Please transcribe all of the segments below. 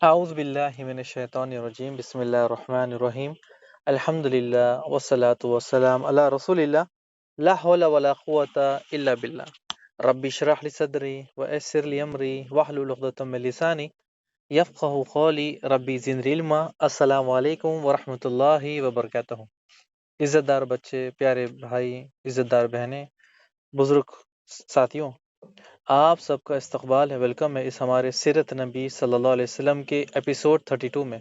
اعوذ باللہ من الشیطان الرجیم، بسم اللہ الرحمن الرحیم، الحمد للہ والصلاة والسلام علی رسول اللہ، لا حول ولا قوة الا باللہ، رب اشرح لی صدری ویسر لی امری واحلل عقدۃ من لسانی یفقہوا قولی، ربی زدنی علما۔ السلام علیکم ورحمۃ اللہ وبرکاتہ۔ عزت دار بچے، پیارے بھائی، عزت دار بہنیں، بزرگ ساتھیوں، آپ سب کا استقبال ہے، ویلکم ہے اس ہمارے سیرت نبی صلی اللہ علیہ وسلم کے ایپیسوڈ 32 میں۔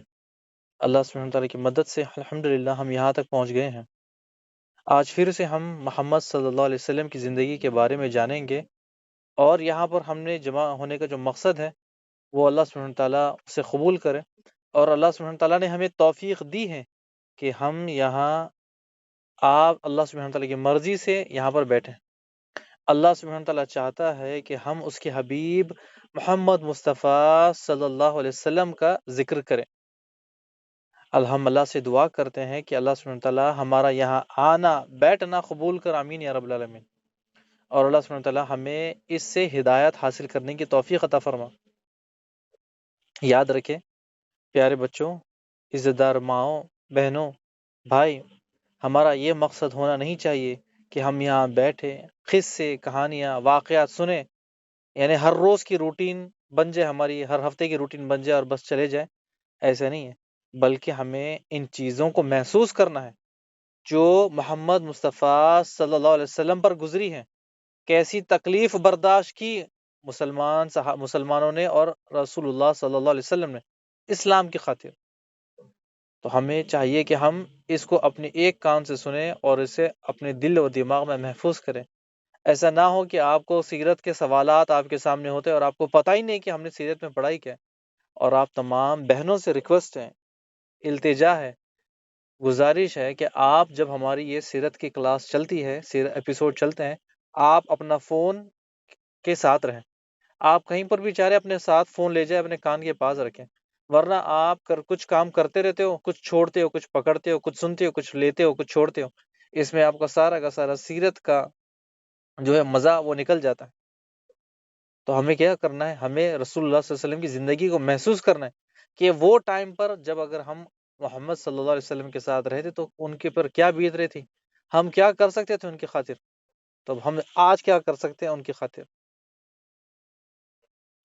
اللہ سبحانہ تعالیٰ کی مدد سے الحمدللہ ہم یہاں تک پہنچ گئے ہیں۔ آج پھر سے ہم محمد صلی اللہ علیہ وسلم کی زندگی کے بارے میں جانیں گے، اور یہاں پر ہم نے جمع ہونے کا جو مقصد ہے وہ اللہ سبحانہ تعالیٰ سے قبول کرے، اور اللہ سبحانہ تعالیٰ نے ہمیں توفیق دی ہے کہ ہم یہاں آپ اللہ سبحانہ تعالیٰ کی مرضی سے یہاں پر بیٹھیں۔ اللہ سبحانہ تعالیٰ چاہتا ہے کہ ہم اس کے حبیب محمد مصطفیٰ صلی اللہ علیہ وسلم کا ذکر کریں۔ ہم اللہ سے دعا کرتے ہیں کہ اللہ سبحانہ تعالیٰ ہمارا یہاں آنا بیٹھنا قبول کر، آمین یا رب العالمین، اور اللہ سبحانہ تعالیٰ ہمیں اس سے ہدایت حاصل کرنے کی توفیق عطا فرما۔ یاد رکھیں پیارے بچوں، عزت دار ماؤں، بہنوں، بھائی، ہمارا یہ مقصد ہونا نہیں چاہیے کہ ہم یہاں بیٹھے قصے، کہانیاں، واقعات سنیں، یعنی ہر روز کی روٹین بن جائے، ہماری ہر ہفتے کی روٹین بن جائے اور بس چلے جائے۔ ایسا نہیں ہے، بلکہ ہمیں ان چیزوں کو محسوس کرنا ہے جو محمد مصطفیٰ صلی اللہ علیہ وسلم پر گزری ہیں، کیسی تکلیف برداشت کی مسلمانوں نے اور رسول اللہ صلی اللہ علیہ وسلم نے اسلام کی خاطر۔ تو ہمیں چاہیے کہ ہم اس کو اپنے ایک کان سے سنیں اور اسے اپنے دل و دماغ میں محفوظ کریں۔ ایسا نہ ہو کہ آپ کو سیرت کے سوالات آپ کے سامنے ہوتے اور آپ کو پتہ ہی نہیں کہ ہم نے سیرت میں پڑھائی کیا ہے، اور آپ تمام بہنوں سے ریکویسٹ ہے، التجا ہے، گزارش ہے کہ آپ جب ہماری یہ سیرت کی کلاس چلتی ہے، ایپیسوڈ چلتے ہیں، آپ اپنا فون کے ساتھ رہیں۔ آپ کہیں پر بھی چاہے اپنے ساتھ فون لے جائے، اپنے کان کے پاس رکھیں، ورنہ آپ کچھ کام کرتے رہتے ہو، کچھ چھوڑتے ہو، کچھ پکڑتے ہو، کچھ سنتے ہو، کچھ لیتے ہو، کچھ چھوڑتے ہو، اس میں آپ کا سارا سیرت کا جو ہے مزہ وہ نکل جاتا ہے۔ تو ہمیں کیا کرنا ہے؟ ہمیں رسول اللہ صلی اللہ علیہ وسلم کی زندگی کو محسوس کرنا ہے کہ وہ ٹائم پر جب اگر ہم محمد صلی اللہ علیہ وسلم کے ساتھ رہتے تو ان کے پر کیا بیت رہی تھی، ہم کیا کر سکتے تھے ان کی خاطر، تو ہم آج کیا کر سکتے ہیں ان کی خاطر۔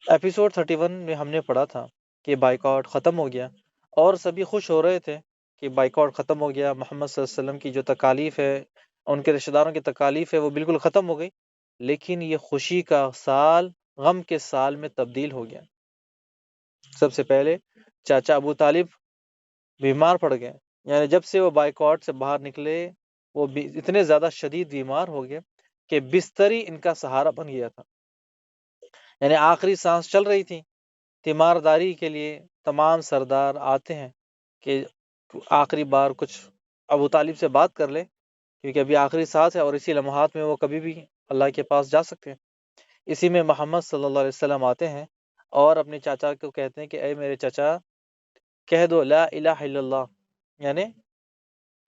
ایپیسوڈ 31 میں ہم نے پڑھا تھا کہ بائیکاٹ ختم ہو گیا، اور سبھی خوش ہو رہے تھے کہ بائیکاٹ ختم ہو گیا، محمد صلی اللہ علیہ وسلم کی جو تکالیف ہے، ان کے رشتہ داروں کی تکالیف ہے، وہ بالکل ختم ہو گئی۔ لیکن یہ خوشی کا سال غم کے سال میں تبدیل ہو گیا۔ سب سے پہلے چاچا ابو طالب بیمار پڑ گئے، یعنی جب سے وہ بائیکاٹ سے باہر نکلے وہ اتنے زیادہ شدید بیمار ہو گئے کہ بستر ہی ان کا سہارا بن گیا تھا، یعنی آخری سانس چل رہی تھی۔ تیمارداری کے لیے تمام سردار آتے ہیں کہ آخری بار کچھ ابو طالب سے بات کر لے، کیونکہ ابھی آخری سانس ہے اور اسی لمحات میں وہ کبھی بھی اللہ کے پاس جا سکتے ہیں۔ اسی میں محمد صلی اللہ علیہ وسلم آتے ہیں اور اپنے چاچا کو کہتے ہیں کہ اے میرے چاچا، کہہ دو لا الہ الا اللہ، یعنی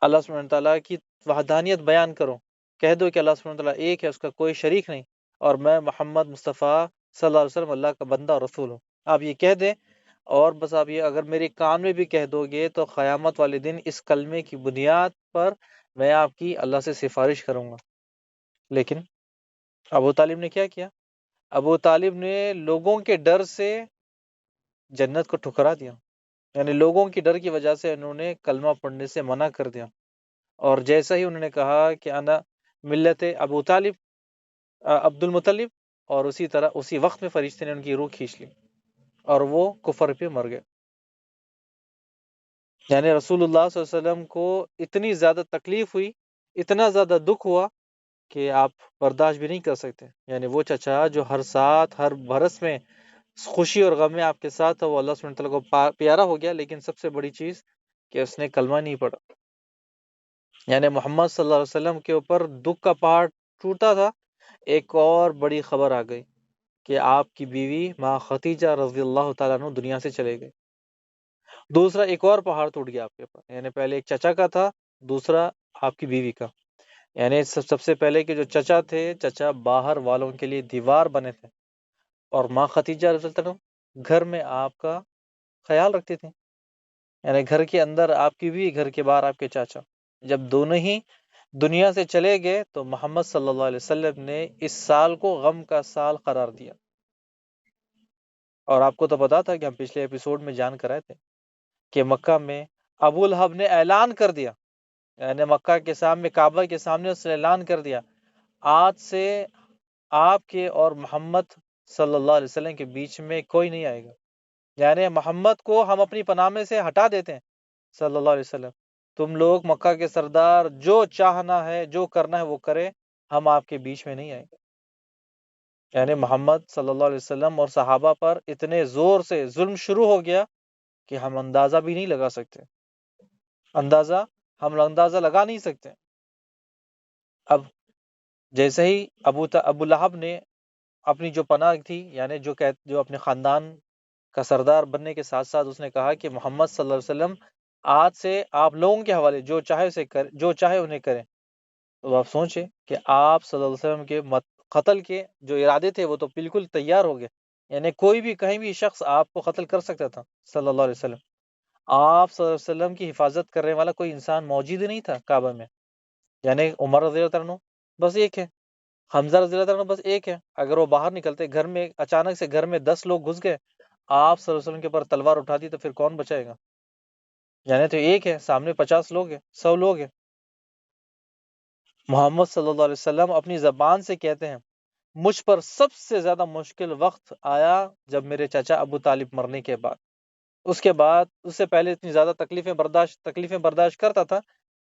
اللہ سبحانہ تعالیٰ کی وحدانیت بیان کرو، کہہ دو کہ اللہ سبحانہ تعالیٰ ایک ہے، اس کا کوئی شریک نہیں، اور میں محمد مصطفیٰ صلی اللہ علیہ وسلم اللہ کا بندہ اور رسول ہوں۔ آپ یہ کہہ دیں، اور بس آپ یہ اگر میرے کان میں بھی کہہ دو گے تو قیامت والے دن اس کلمے کی بنیاد پر میں آپ کی اللہ سے سفارش کروں گا۔ لیکن ابو طالب نے کیا کیا؟ ابو طالب نے لوگوں کے ڈر سے جنت کو ٹھکرا دیا، یعنی لوگوں کی ڈر کی وجہ سے انہوں نے کلمہ پڑھنے سے منع کر دیا، اور جیسا ہی انہوں نے کہا کہ انا ملت ابو طالب عبد المطلب، اور اسی طرح اسی وقت میں فرشتے نے ان کی روح کھینچ لی اور وہ کفر پہ مر گئے۔ یعنی رسول اللہ صلی اللہ علیہ وسلم کو اتنی زیادہ تکلیف ہوئی، اتنا زیادہ دکھ ہوا کہ آپ برداشت بھی نہیں کر سکتے۔ یعنی وہ چچا جو ہر ساتھ ہر برس میں خوشی اور غم میں آپ کے ساتھ تھا، وہ اللہ سبحانہ تعالیٰ کو پیارا ہو گیا، لیکن سب سے بڑی چیز کہ اس نے کلمہ نہیں پڑھا۔ یعنی محمد صلی اللہ علیہ وسلم کے اوپر دکھ کا پہاڑ ٹوٹا تھا، ایک اور بڑی خبر آ گئی کہ آپ کی بیوی ماں ختیجہ رضی اللہ تعالیٰ عنہ دنیا سے چلے گئے۔ دوسرا ایک اور پہاڑ ٹوٹ گیا آپ کے اوپر، یعنی پہلے ایک چچا کا تھا، دوسرا آپ کی بیوی کا۔ یعنی سب سے پہلے کہ جو چچا تھے، چچا باہر والوں کے لیے دیوار بنے تھے، اور ماں ختیجہ رضی اللہ عنہ گھر میں آپ کا خیال رکھتی تھی، یعنی گھر کے اندر آپ کی بیوی، گھر کے باہر آپ کے چاچا۔ جب دونوں ہی دنیا سے چلے گئے تو محمد صلی اللہ علیہ وسلم نے اس سال کو غم کا سال قرار دیا۔ اور آپ کو تو پتا تھا کہ ہم پچھلے ایپیسوڈ میں جان کر آئے تھے کہ مکہ میں ابو لہب نے اعلان کر دیا، یعنی مکہ کے سامنے، کعبہ کے سامنے اس نے اعلان کر دیا، آج سے آپ کے اور محمد صلی اللہ علیہ وسلم کے بیچ میں کوئی نہیں آئے گا، یعنی محمد کو ہم اپنی پناہ میں سے ہٹا دیتے ہیں صلی اللہ علیہ وسلم۔ تم لوگ مکہ کے سردار جو چاہنا ہے، جو کرنا ہے وہ کرے، ہم آپ کے بیچ میں نہیں آئیں گے۔ یعنی محمد صلی اللہ علیہ وسلم اور صحابہ پر اتنے زور سے ظلم شروع ہو گیا کہ ہم اندازہ بھی نہیں لگا سکتے، ہم اندازہ لگا نہیں سکتے۔ اب جیسے ہی ابو لہب نے اپنی جو پناہ تھی، یعنی جو اپنے خاندان کا سردار بننے کے ساتھ ساتھ اس نے کہا کہ محمد صلی اللہ علیہ وسلم آج سے آپ لوگوں کے حوالے جو چاہے انہیں کریں، تو آپ سوچیں کہ آپ صلی اللہ علیہ وسلم کے قتل کے جو ارادے تھے وہ تو بالکل تیار ہو گئے، یعنی کوئی بھی کہیں بھی شخص آپ کو قتل کر سکتا تھا صلی اللہ علیہ وسلم۔ آپ صلی اللہ علیہ وسلم کی حفاظت کرنے والا کوئی انسان موجود ہی نہیں تھا کعبہ میں، یعنی عمر رضی اللہ عنہ بس ایک ہے، حمزہ رضی اللہ عنہ بس ایک ہے۔ اگر وہ باہر نکلتے، گھر میں اچانک سے گھر میں 10 لوگ گھس گئے، آپ صلی اللہ علیہ وسلم کے اوپر تلوار اٹھا دی تو پھر کون بچائے گا؟ یعنی تو ایک ہے، سامنے 50 لوگ ہیں، 100 لوگ ہیں۔ محمد صلی اللہ علیہ وسلم اپنی زبان سے کہتے ہیں، مجھ پر سب سے زیادہ مشکل وقت آیا جب میرے چچا ابو طالب مرنے کے بعد۔ اس کے بعد، اس سے پہلے اتنی زیادہ تکلیفیں برداشت کرتا تھا،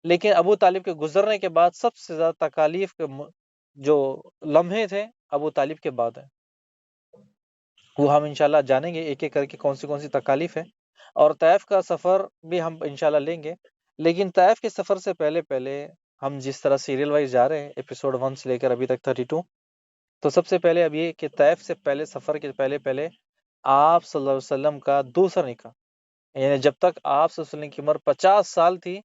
لیکن ابو طالب کے گزرنے کے بعد سب سے زیادہ تکالیف کے جو لمحے تھے ابو طالب کے بعد ہیں۔ وہ ہم انشاءاللہ جانیں گے ایک ایک کر کے کون سی تکالیف ہے، اور طائف کا سفر بھی ہم انشاءاللہ لیں گے۔ لیکن طائف کے سفر سے پہلے ہم جس طرح سیریل وائز جا رہے ہیں، ایپیسوڈ 1 سے لے کر ابھی تک 32، تو سب سے پہلے اب یہ کہ طائف سے پہلے، سفر کے پہلے آپ صلی اللہ علیہ وسلم کا دوسرا نکاح، یعنی جب تک آپ صلی اللہ علیہ وسلم کی عمر 50 سال تھی،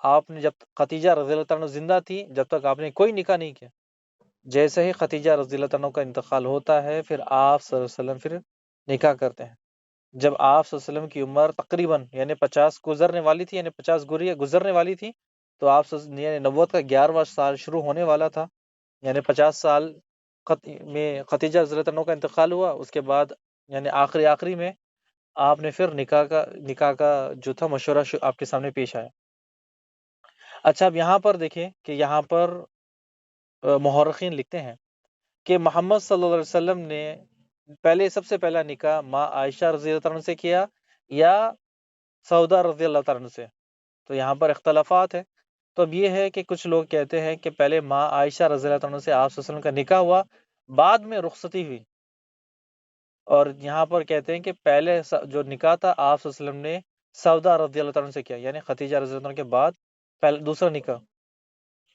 آپ نے جب ختیجہ رضی اللہ عنہ زندہ تھی، جب تک آپ نے کوئی نکاح نہیں کیا۔ جیسے ہی ختیجہ رضی اللہ عنہ کا انتقال ہوتا ہے، پھر آپ صلی اللہ علیہ وسلم پھر نکاح کرتے ہیں۔ جب آپ صلی اللہ علیہ وسلم کی عمر تقریباً یعنی 50 گزرنے والی تھی، یعنی 50 گزرنے والی تھی، تو آپ یعنی نبوت کا 11واں سال شروع ہونے والا تھا، یعنی 50 سال میں ختیجہ رضی اللہ عنہ کا انتقال ہوا۔ اس کے بعد یعنی آخری میں آپ نے پھر نکاح کا جو تھا مشورہ آپ کے سامنے پیش آیا۔ اچھا، اب یہاں پر دیکھیں کہ یہاں پر محرخین لکھتے ہیں کہ محمد صلی اللہ علیہ وسلم نے سب سے پہلا نکاح ماں عائشہ رضی اللہ عنہ سے کیا یا سودا رضی اللہ عنہ سے، تو یہاں پر اختلافات ہیں۔ تو اب یہ ہے کہ کچھ لوگ کہتے ہیں کہ پہلے ماں عائشہ رضی اللہ عنہ سے آپ صلی اللہ علیہ وسلم کا نکاح ہوا، بعد میں رخصتی ہوئی، اور یہاں پر کہتے ہیں کہ پہلے جو نکاح تھا آپ صلی اللہ علیہ وسلم نے سودا رضی اللہ عنہ سے کیا، یعنی ختیجہ رضی اللہ عنہ کے بعد دوسرا نکاح۔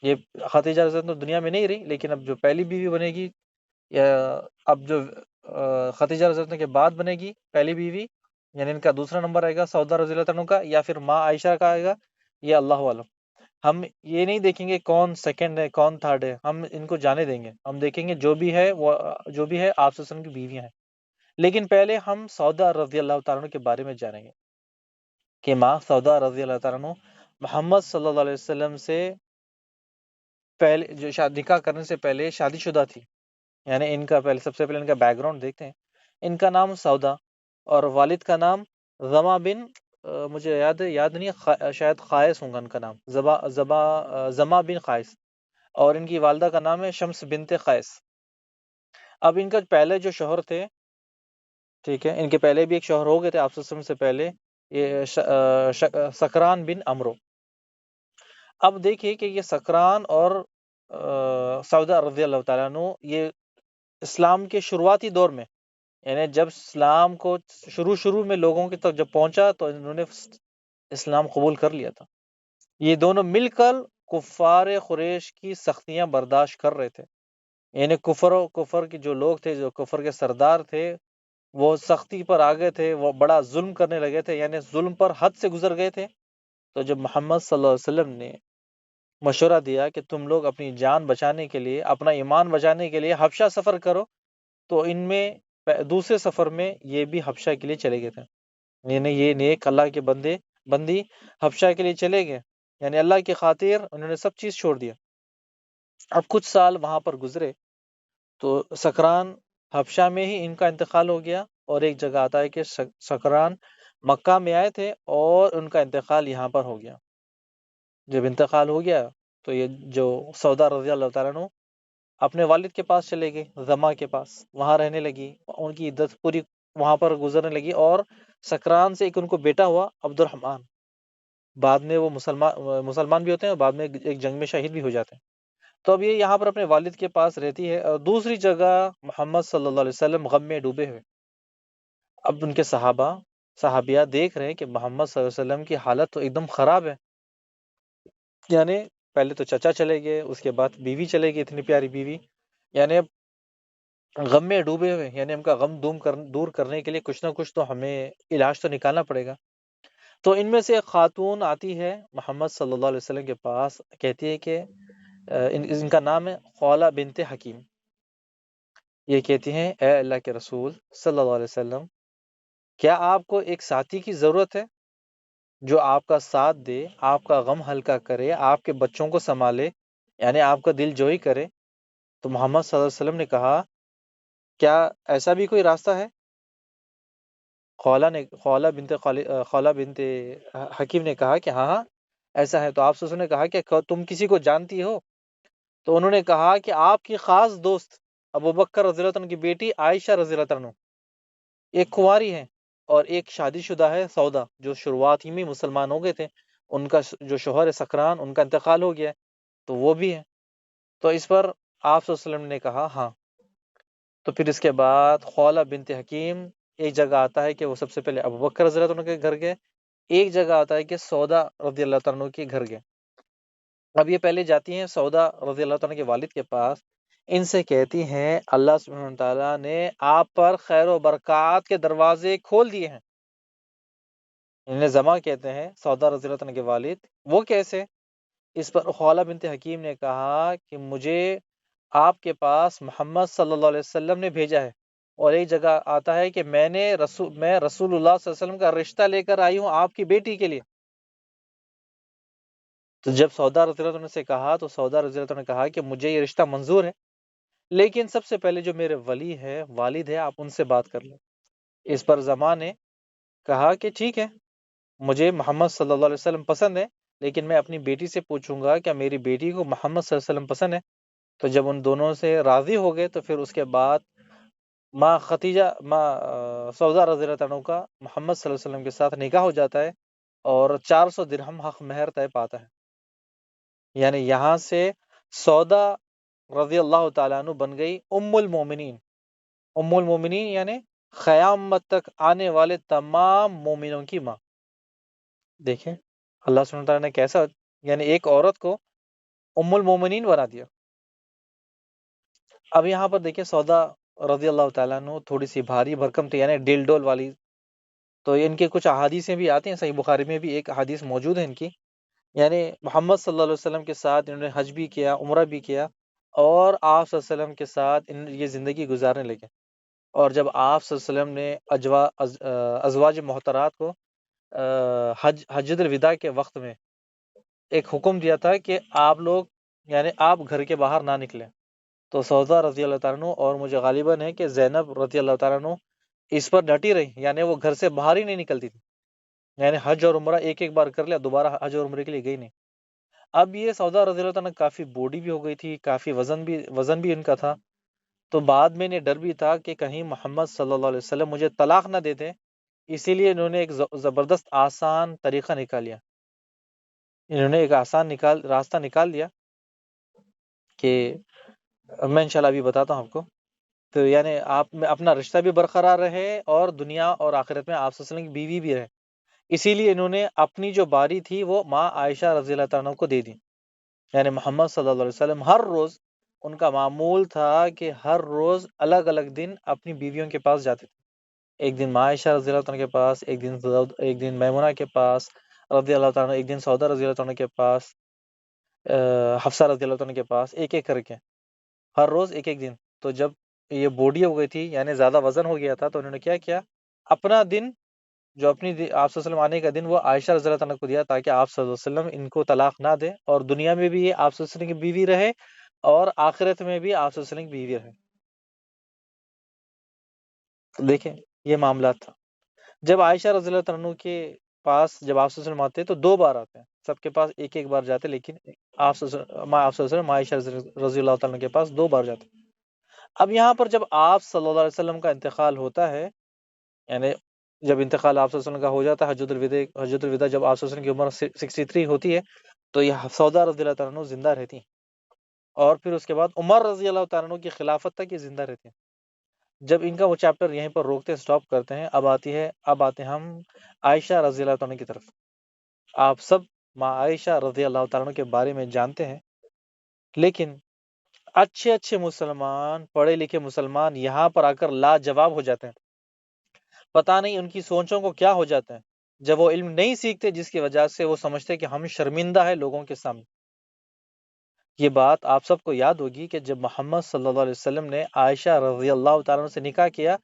یہ ختیجہ رضی اللہ عنہ دنیا میں نہیں رہی، لیکن اب جو پہلی بیوی بنے گی، یا اب جو ختیجہ رضی اللہ عنہ کے بعد بنے گی پہلی بیوی، یعنی ان کا دوسرا نمبر آئے گا سودا رضی اللہ عنہ کا، یا پھر ماں عائشہ کا آئے گا، یہ اللہ عالم۔ ہم یہ نہیں دیکھیں گے کون سیکنڈ ہے کون تھرڈ ہے، ہم ان کو جانے دیں گے، ہم دیکھیں گے جو بھی ہے وہ جو بھی ہے آپ صلی اللہ علیہ وسلم کی بیویاں ہیں۔ لیکن پہلے ہم سودا رضی اللہ تعالیٰ عنہ کے بارے میں جانیں گے کہ ماں سودا رضی اللہ تعالیٰ عنہ محمد صلی اللہ علیہ وسلم سے پہلے جو نکاح کرنے سے پہلے شادی شدہ تھی، یعنی ان کا سب سے پہلے ان کا بیک گراؤنڈ دیکھتے ہیں۔ ان کا نام سودا، اور والد کا نام زما بن مجھے یاد نہیں ہے، شاید قائس ہوں گا ان کا نام، زما بن قائس، اور ان کی والدہ کا نام ہے شمس بنت قیس۔ اب ان کا پہلے جو شوہر تھے، ٹھیک ہے، ان کے پہلے بھی ایک شوہر ہو گئے تھے آپ صلی اللہ علیہ وسلم سے پہلے، یہ سکران بن عمرو۔ اب دیکھیے کہ یہ سکران اور سودا رضی اللہ تعالیٰ عنہ یہ اسلام کے شروعاتی دور میں، یعنی جب اسلام کو شروع میں لوگوں کی طرف جب پہنچا تو انہوں نے اسلام قبول کر لیا تھا۔ یہ دونوں مل کر کفار قریش کی سختیاں برداشت کر رہے تھے، یعنی کفر کے جو لوگ تھے، جو کفر کے سردار تھے، وہ سختی پر آ گئے تھے، وہ بڑا ظلم کرنے لگے تھے، یعنی ظلم پر حد سے گزر گئے تھے۔ تو جب محمد صلی اللہ علیہ وسلم نے مشورہ دیا کہ تم لوگ اپنی جان بچانے کے لیے، اپنا ایمان بچانے کے لیے حبشہ سفر کرو، تو ان میں دوسرے سفر میں یہ بھی حبشہ کے لیے چلے گئے تھے، یعنی یہ نیک اللہ کے بندی حبشہ کے لیے چلے گئے، یعنی اللہ کی خاطر انہوں نے سب چیز چھوڑ دیا۔ اب کچھ سال وہاں پر گزرے تو سکران حبشہ میں ہی ان کا انتقال ہو گیا، اور ایک جگہ آتا ہے کہ سکران مکہ میں آئے تھے اور ان کا انتقال یہاں پر ہو گیا۔ جب انتقال ہو گیا تو یہ جو سودا رضی اللہ تعالیٰ عنہ اپنے والد کے پاس چلے گئے، زما کے پاس، وہاں رہنے لگی، ان کی عدت پوری وہاں پر گزرنے لگی، اور سکران سے ایک ان کو بیٹا ہوا عبد الرحمن، بعد میں وہ مسلمان بھی ہوتے ہیں اور بعد میں ایک جنگ میں شہید بھی ہو جاتے ہیں۔ تو اب یہ یہاں پر اپنے والد کے پاس رہتی ہے، اور دوسری جگہ محمد صلی اللہ علیہ وسلم غم میں ڈوبے ہوئے۔ اب ان کے صحابیہ دیکھ رہے ہیں کہ محمد صلی اللہ علیہ وسلم کی حالت تو ایک دم خراب ہے، یعنی پہلے تو چچا چلے گئے، اس کے بعد بیوی چلے گئی، اتنی پیاری بیوی، یعنی اب غم میں ڈوبے ہوئے، یعنی ہم کا غم دور کرنے کے لیے کچھ نہ کچھ تو ہمیں علاج تو نکالنا پڑے گا۔ تو ان میں سے ایک خاتون آتی ہے محمد صلی اللہ علیہ وسلم کے پاس، کہتی ہے کہ ان کا نام ہے خولہ بنت حکیم۔ یہ کہتی ہیں اے اللہ کے رسول صلی اللہ علیہ وسلم، کیا آپ کو ایک ساتھی کی ضرورت ہے جو آپ کا ساتھ دے، آپ کا غم ہلکا کرے، آپ کے بچوں کو سنبھالے، یعنی آپ کا دل جوئی کرے؟ تو محمد صلی اللہ علیہ وسلم نے کہا کیا ایسا بھی کوئی راستہ ہے؟ خولہ بنت حکیم نے کہا کہ ہاں ہاں ایسا ہے۔ تو آپ صلی اللہ علیہ وسلم نے کہا کہ تم کسی کو جانتی ہو؟ تو انہوں نے کہا کہ آپ کی خاص دوست ابو بکر رضی اللہ عنہ کی بیٹی عائشہ رضی اللہ عنہ، ایک کنواری ہے اور ایک شادی شدہ ہے، سودا، جو شروعات ہی میں مسلمان ہو گئے تھے، ان کا جو شوہر ہے سکران، ان کا انتقال ہو گیا ہے، تو وہ بھی ہے۔ تو اس پر آپ صلی اللہ علیہ وسلم نے کہا ہاں۔ تو پھر اس کے بعد خولہ بنت حکیم، ایک جگہ آتا ہے کہ وہ سب سے پہلے ابو بکر رضی اللہ عنہ کے گھر گئے، ایک جگہ آتا ہے کہ سودا رضی اللہ عنہ کے گھر گئے۔ اب یہ پہلے جاتی ہیں سودا رضی اللہ عنہ کے والد کے پاس، ان سے کہتی ہیں اللہ سبحانہ تعالیٰ نے آپ پر خیر و برکات کے دروازے کھول دیے ہیں۔ انہیں زما کہتے ہیں سودا رضی اللہ عنہ کے والد، وہ کیسے؟ اس پر خولہ بنت حکیم نے کہا کہ مجھے آپ کے پاس محمد صلی اللہ علیہ وسلم نے بھیجا ہے، اور ایک جگہ آتا ہے کہ میں رسول اللہ صلی اللہ علیہ وسلم کا رشتہ لے کر آئی ہوں آپ کی بیٹی کے لیے۔ تو جب سودا رضی اللہ عنہ سے کہا تو سودا رضی اللہ عنہ نے کہا کہ مجھے یہ رشتہ منظور ہے، لیکن سب سے پہلے جو میرے ولی ہے، والد ہے، آپ ان سے بات کر لیں۔ اس پر زما نے کہا کہ ٹھیک ہے، مجھے محمد صلی اللہ علیہ وسلم پسند ہے، لیکن میں اپنی بیٹی سے پوچھوں گا کیا میری بیٹی کو محمد صلی اللہ علیہ وسلم پسند ہے؟ تو جب ان دونوں سے راضی ہو گئے تو پھر اس کے بعد ماں سودا رضی اللہ عنہ کا محمد صلی اللہ علیہ وسلم کے ساتھ نکاح ہو جاتا ہے، اور 400 درہم حق مہر طے پاتا ہے۔ یعنی یہاں سے سودا رضی اللہ تعالیٰ عنہ بن گئی ام المومنین۔ ام المومنین یعنی قیامت تک آنے والے تمام مومنوں کی ماں۔ دیکھیں اللہ سبحانہ تعالیٰ نے کیسا، یعنی ایک عورت کو ام المومنین بنا دیا۔ اب یہاں پر دیکھیں سودا رضی اللہ تعالیٰ عنہ تھوڑی سی بھاری بھرکم تھی، یعنی ڈیل ڈول والی، تو ان کے کچھ احادیثیں بھی آتی ہیں، صحیح بخاری میں بھی ایک حدیث موجود ہے ان کی، یعنی محمد صلی اللہ علیہ وسلم کے ساتھ انہوں نے حج بھی کیا، عمرہ بھی کیا، اور آپ صلی اللہ علیہ وسلم کے ساتھ یہ زندگی گزارنے لگے۔ اور جب آپ صلی اللہ علیہ وسلم نے ازواج محترات کو حجۃ الوداع کے وقت میں ایک حکم دیا تھا کہ آپ لوگ، یعنی آپ گھر کے باہر نہ نکلیں، تو سودا رضی اللہ تعالیٰ عنہ اور مجھے غالباً ہے کہ زینب رضی اللہ تعالیٰ عنہ اس پر ڈٹی رہی، یعنی وہ گھر سے باہر ہی نہیں نکلتی تھی، یعنی حج اور عمرہ ایک ایک بار کر لیا، دوبارہ حج اور عمرے کے لیے گئی نہیں۔ اب یہ سودا رضی اللہ عنہ کافی بوڑھی بھی ہو گئی تھی، کافی وزن بھی ان کا تھا، تو بعد میں انہیں ڈر بھی تھا کہ کہیں محمد صلی اللہ علیہ وسلم مجھے طلاق نہ دے دیں، اسی لیے انہوں نے ایک زبردست آسان طریقہ نکالیا، انہوں نے ایک آسان راستہ نکال دیا کہ میں انشاءاللہ ابھی بتاتا ہوں آپ کو۔ تو یعنی آپ میں اپنا رشتہ بھی برقرار رہے اور دنیا اور آخرت میں آپ صلی اللہ علیہ وسلم کی بیوی بھی رہے، اسی لیے انہوں نے اپنی جو باری تھی وہ ماں عائشہ رضی اللہ عنہ کو دے دی، یعنی محمد صلی اللہ علیہ وسلم ہر روز ان کا معمول تھا کہ ہر روز الگ الگ دن اپنی بیویوں کے پاس جاتے تھے. ایک دن ماں عائشہ رضی اللہ عنہ کے پاس، ایک دن میمونہ کے پاس رضی اللہ تعالیٰ عنہ، ایک دن سودا رضی اللہ عنہ کے پاس، حفصہ رضی اللہ عنہ کے پاس، ایک ایک کر کے ہر روز ایک ایک دن. تو جب یہ بوڑھی ہو گئی تھی، یعنی زیادہ وزن ہو گیا تھا، تو انہوں نے کیا کیا، اپنا دن جو اپنی آپ صلی اللہ علیہ وسلم آنے کا دن وہ عائشہ رضی اللہ عنہ کو دیا، تاکہ آپ صلی اللہ علیہ وسلم ان کو طلاق نہ دے، اور دنیا میں بھی یہ آپ صلی اللہ علیہ وسلم کی بیوی رہے اور آخرت میں بھی آپ صلی اللہ علیہ وسلم کی بیوی رہے. دیکھیں یہ معاملات تھا. جب عائشہ رضی اللہ عنہ کے پاس جب آپ صلی اللہ علیہ وسلم آتے تو 2 بار آتے ہیں، سب کے پاس ایک ایک بار جاتے، لیکن آپ صلی اللہ علیہ وسلم عائشہ رضی اللہ عنہ کے پاس 2 بار جاتے. اب یہاں پر جب آپ صلی اللہ علیہ وسلم کا انتقال ہوتا ہے، یعنی جب انتقال آپ صلی اللہ علیہ وسلم کا ہو جاتا ہے، حجۃ الوداع جب آپ صلی اللہ علیہ وسلم کی عمر 63 ہوتی ہے، تو یہ سودا رضی اللہ عنہ زندہ رہتی ہیں، اور پھر اس کے بعد عمر رضی اللہ عنہ کی خلافت تک یہ زندہ رہتی ہیں. جب ان کا وہ چیپٹر یہیں پر روکتے سٹاپ کرتے ہیں، اب آتے ہیں ہم عائشہ رضی اللہ عنہ کی طرف. آپ سب ماں عائشہ رضی اللہ عنہ کے بارے میں جانتے ہیں، لیکن اچھے مسلمان، پڑھے لکھے مسلمان یہاں پر آ کر لاجواب ہو جاتے ہیں. پتہ نہیں ان کی سوچوں کو کیا ہو جاتا ہے جب وہ علم نہیں سیکھتے، جس کی وجہ سے وہ سمجھتے کہ ہم شرمندہ ہے لوگوں کے سامنے. یہ بات آپ سب کو یاد ہوگی کہ جب محمد صلی اللہ علیہ وسلم نے عائشہ رضی اللہ تعالیٰ عنہ سے نکاح کیا،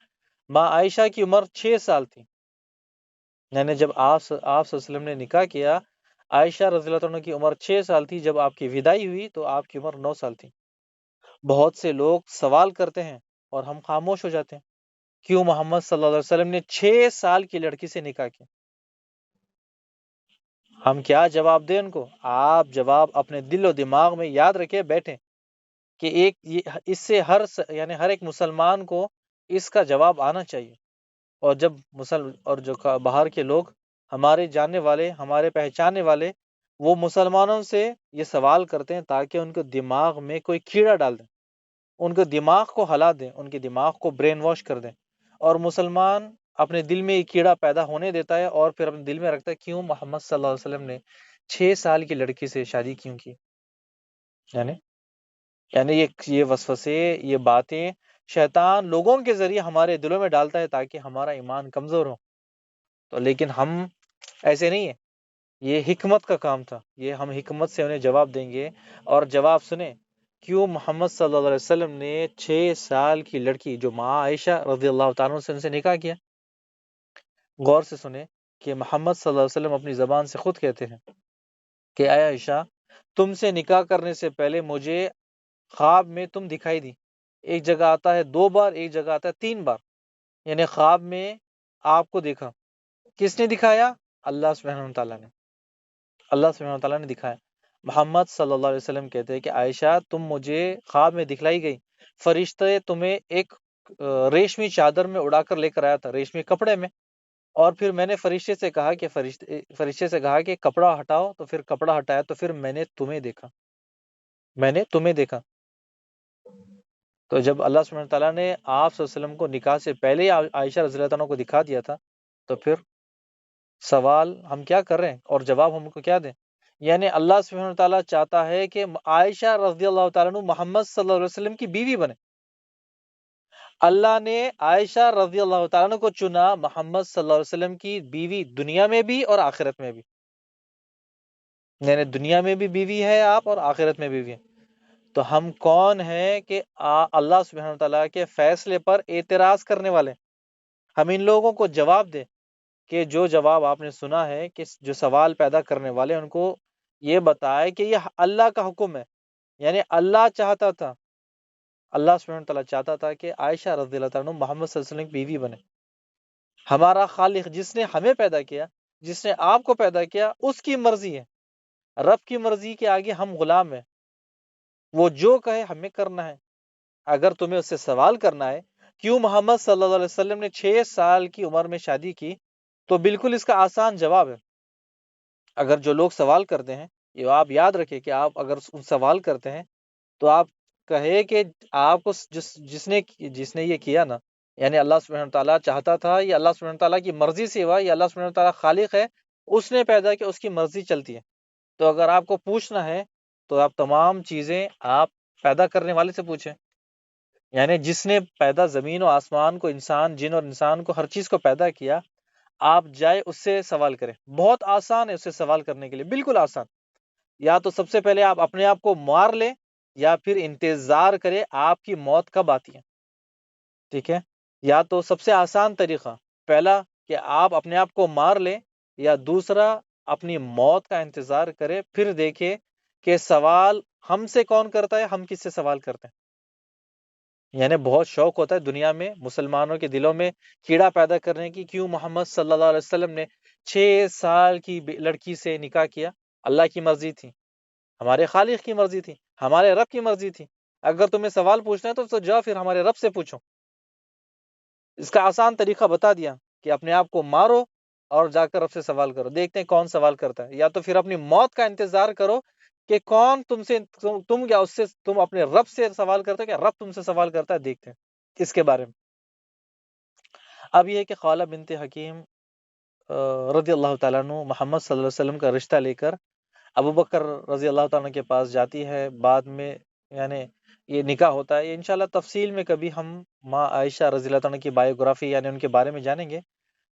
ماں عائشہ کی عمر 6 سال تھی. یعنی جب آپ صلی اللہ علیہ وسلم نے نکاح کیا، عائشہ رضی اللہ عنہ کی عمر 6 سال تھی. جب آپ کی وداعی ہوئی تو آپ کی عمر 9 سال تھی. بہت سے لوگ سوال کرتے ہیں اور ہم خاموش ہو جاتے ہیں، کیوں محمد صلی اللہ علیہ وسلم نے 6 سال کی لڑکی سے نکاح کیا؟ ہم کیا جواب دیں ان کو؟ آپ جواب اپنے دل و دماغ میں یاد رکھے بیٹھیں کہ اس سے یعنی ہر ایک مسلمان کو اس کا جواب آنا چاہیے. اور جب اور جو باہر کے لوگ، ہمارے جاننے والے، ہمارے پہچاننے والے، وہ مسلمانوں سے یہ سوال کرتے ہیں تاکہ ان کے دماغ میں کوئی کیڑا ڈال دیں، ان کے دماغ کو ہلا دیں، ان کے دماغ کو برین واش کر دیں. اور مسلمان اپنے دل میں یہ کیڑا پیدا ہونے دیتا ہے اور پھر اپنے دل میں رکھتا ہے کیوں محمد صلی اللہ علیہ وسلم نے 6 سال کی لڑکی سے شادی کیوں کی. یعنی یہ وسوسے، یہ باتیں شیطان لوگوں کے ذریعے ہمارے دلوں میں ڈالتا ہے تاکہ ہمارا ایمان کمزور ہو. تو لیکن ہم ایسے نہیں ہیں، یہ حکمت کا کام تھا، یہ ہم حکمت سے انہیں جواب دیں گے. اور جواب سنیں کیوں محمد صلی اللہ علیہ وسلم نے 6 سال کی لڑکی جو ماں عائشہ رضی اللہ تعالیٰ سے ان سے نکاح کیا. غور سے سنیں کہ محمد صلی اللہ علیہ وسلم اپنی زبان سے خود کہتے ہیں کہ اے عائشہ، تم سے نکاح کرنے سے پہلے مجھے خواب میں تم دکھائی دی. ایک جگہ آتا ہے 2 بار، ایک جگہ آتا ہے 3 بار. یعنی خواب میں آپ کو دیکھا، کس نے دکھایا؟ اللہ سبحانہ تعالیٰ نے. اللہ سبحانہ تعالیٰ نے دکھایا. محمد صلی اللہ علیہ وسلم کہتے ہیں کہ عائشہ، تم مجھے خواب میں دکھلائی گئی، فرشتے تمہیں ایک ریشمی چادر میں اڑا کر لے کر آیا تھا، ریشمی کپڑے میں. اور پھر میں نے فرشتے سے کہا کہ کپڑا ہٹاؤ، تو پھر کپڑا ہٹایا، تو پھر میں نے تمہیں دیکھا. تو جب اللہ سبحانہ تعالیٰ نے آپ صلی اللہ علیہ وسلم کو نکاح سے پہلے ہی عائشہ رضی اللہ عنہ کو دکھا دیا تھا، تو پھر سوال ہم کیا کر رہے ہیں اور جواب ہم کو کیا دیں؟ یعنی اللہ سبحانہ تعالیٰ چاہتا ہے کہ عائشہ رضی اللہ تعالیٰ عنہ محمد صلی اللہ علیہ وسلم کی بیوی بنے. اللہ نے عائشہ رضی اللہ تعالیٰ عنہ کو چنا محمد صلی اللہ علیہ وسلم کی بیوی دنیا میں بھی اور آخرت میں بھی. یعنی دنیا میں بھی بیوی ہے آپ اور آخرت میں بیوی ہے. تو ہم کون ہیں کہ اللہ سبحانہ تعالیٰ کے فیصلے پر اعتراض کرنے والے؟ ہم ان لوگوں کو جواب دیں کہ جو جواب آپ نے سنا ہے کہ جو سوال پیدا کرنے والے ان کو یہ بتائے کہ یہ اللہ کا حکم ہے. یعنی اللہ چاہتا تھا، اللہ سبحانہ تعالیٰ چاہتا تھا کہ عائشہ رضی اللہ تعالیٰ عنہ محمد صلی اللہ علیہ وسلم کی بیوی بنے. ہمارا خالق جس نے ہمیں پیدا کیا، جس نے آپ کو پیدا کیا، اس کی مرضی ہے. رب کی مرضی کے آگے ہم غلام ہیں، وہ جو کہے ہمیں کرنا ہے. اگر تمہیں اس سے سوال کرنا ہے کیوں محمد صلی اللہ علیہ وسلم نے 6 سال کی عمر میں شادی کی، تو بالکل اس کا آسان جواب ہے. اگر جو لوگ سوال کرتے ہیں، یہ آپ یاد رکھیں کہ آپ اگر سوال کرتے ہیں تو آپ کہے کہ آپ کو جس نے یہ کیا نا، یعنی اللہ سبحانہ تعالیٰ چاہتا تھا، یہ اللہ سبحانہ تعالیٰ کی مرضی سے ہوا، یہ اللہ سبحانہ تعالیٰ خالق ہے، اس نے پیدا کیا، اس کی مرضی چلتی ہے. تو اگر آپ کو پوچھنا ہے تو آپ تمام چیزیں آپ پیدا کرنے والے سے پوچھیں، یعنی جس نے پیدا زمین و آسمان کو، انسان، جن اور انسان کو، ہر چیز کو پیدا کیا، آپ جائے اس سے سوال کریں۔ بہت آسان ہے اس سے سوال کرنے کے لیے، بالکل آسان۔ یا تو سب سے پہلے آپ اپنے آپ کو مار لیں، یا پھر انتظار کرے آپ کی موت کب آتی ہے، ٹھیک ہے؟ یا تو سب سے آسان طریقہ پہلا کہ آپ اپنے آپ کو مار لیں، یا دوسرا اپنی موت کا انتظار کرے، پھر دیکھے کہ سوال ہم سے کون کرتا ہے، ہم کس سے سوال کرتے ہیں۔ یعنی بہت شوق ہوتا ہے دنیا میں مسلمانوں کے دلوں میں کیڑا پیدا کرنے کی، کیوں محمد صلی اللہ علیہ وسلم نے 6 سال کی لڑکی سے نکاح کیا؟ اللہ کی مرضی تھی، ہمارے خالق کی مرضی تھی، ہمارے رب کی مرضی تھی۔ اگر تمہیں سوال پوچھنا ہے تو جاؤ پھر ہمارے رب سے پوچھو۔ اس کا آسان طریقہ بتا دیا کہ اپنے آپ کو مارو اور جا کر رب سے سوال کرو، دیکھتے ہیں کون سوال کرتا ہے۔ یا تو پھر اپنی موت کا انتظار کرو کہ کون تم یا اس سے، تم اپنے رب سے سوال کرتے ہو کہ رب تم سے سوال کرتا ہے، دیکھتے ہیں اس کے بارے میں۔ اب یہ ہے کہ خولہ بنت حکیم رضی اللہ تعالیٰ عنہ محمد صلی اللہ علیہ وسلم کا رشتہ لے کر ابو بکر رضی اللہ تعالیٰ عنہ کے پاس جاتی ہے، بعد میں یعنی یہ نکاح ہوتا ہے۔ یہ انشاءاللہ تفصیل میں کبھی ہم ماں عائشہ رضی اللہ تعالیٰ عنہ کی بایوگرافی یعنی ان کے بارے میں جانیں گے،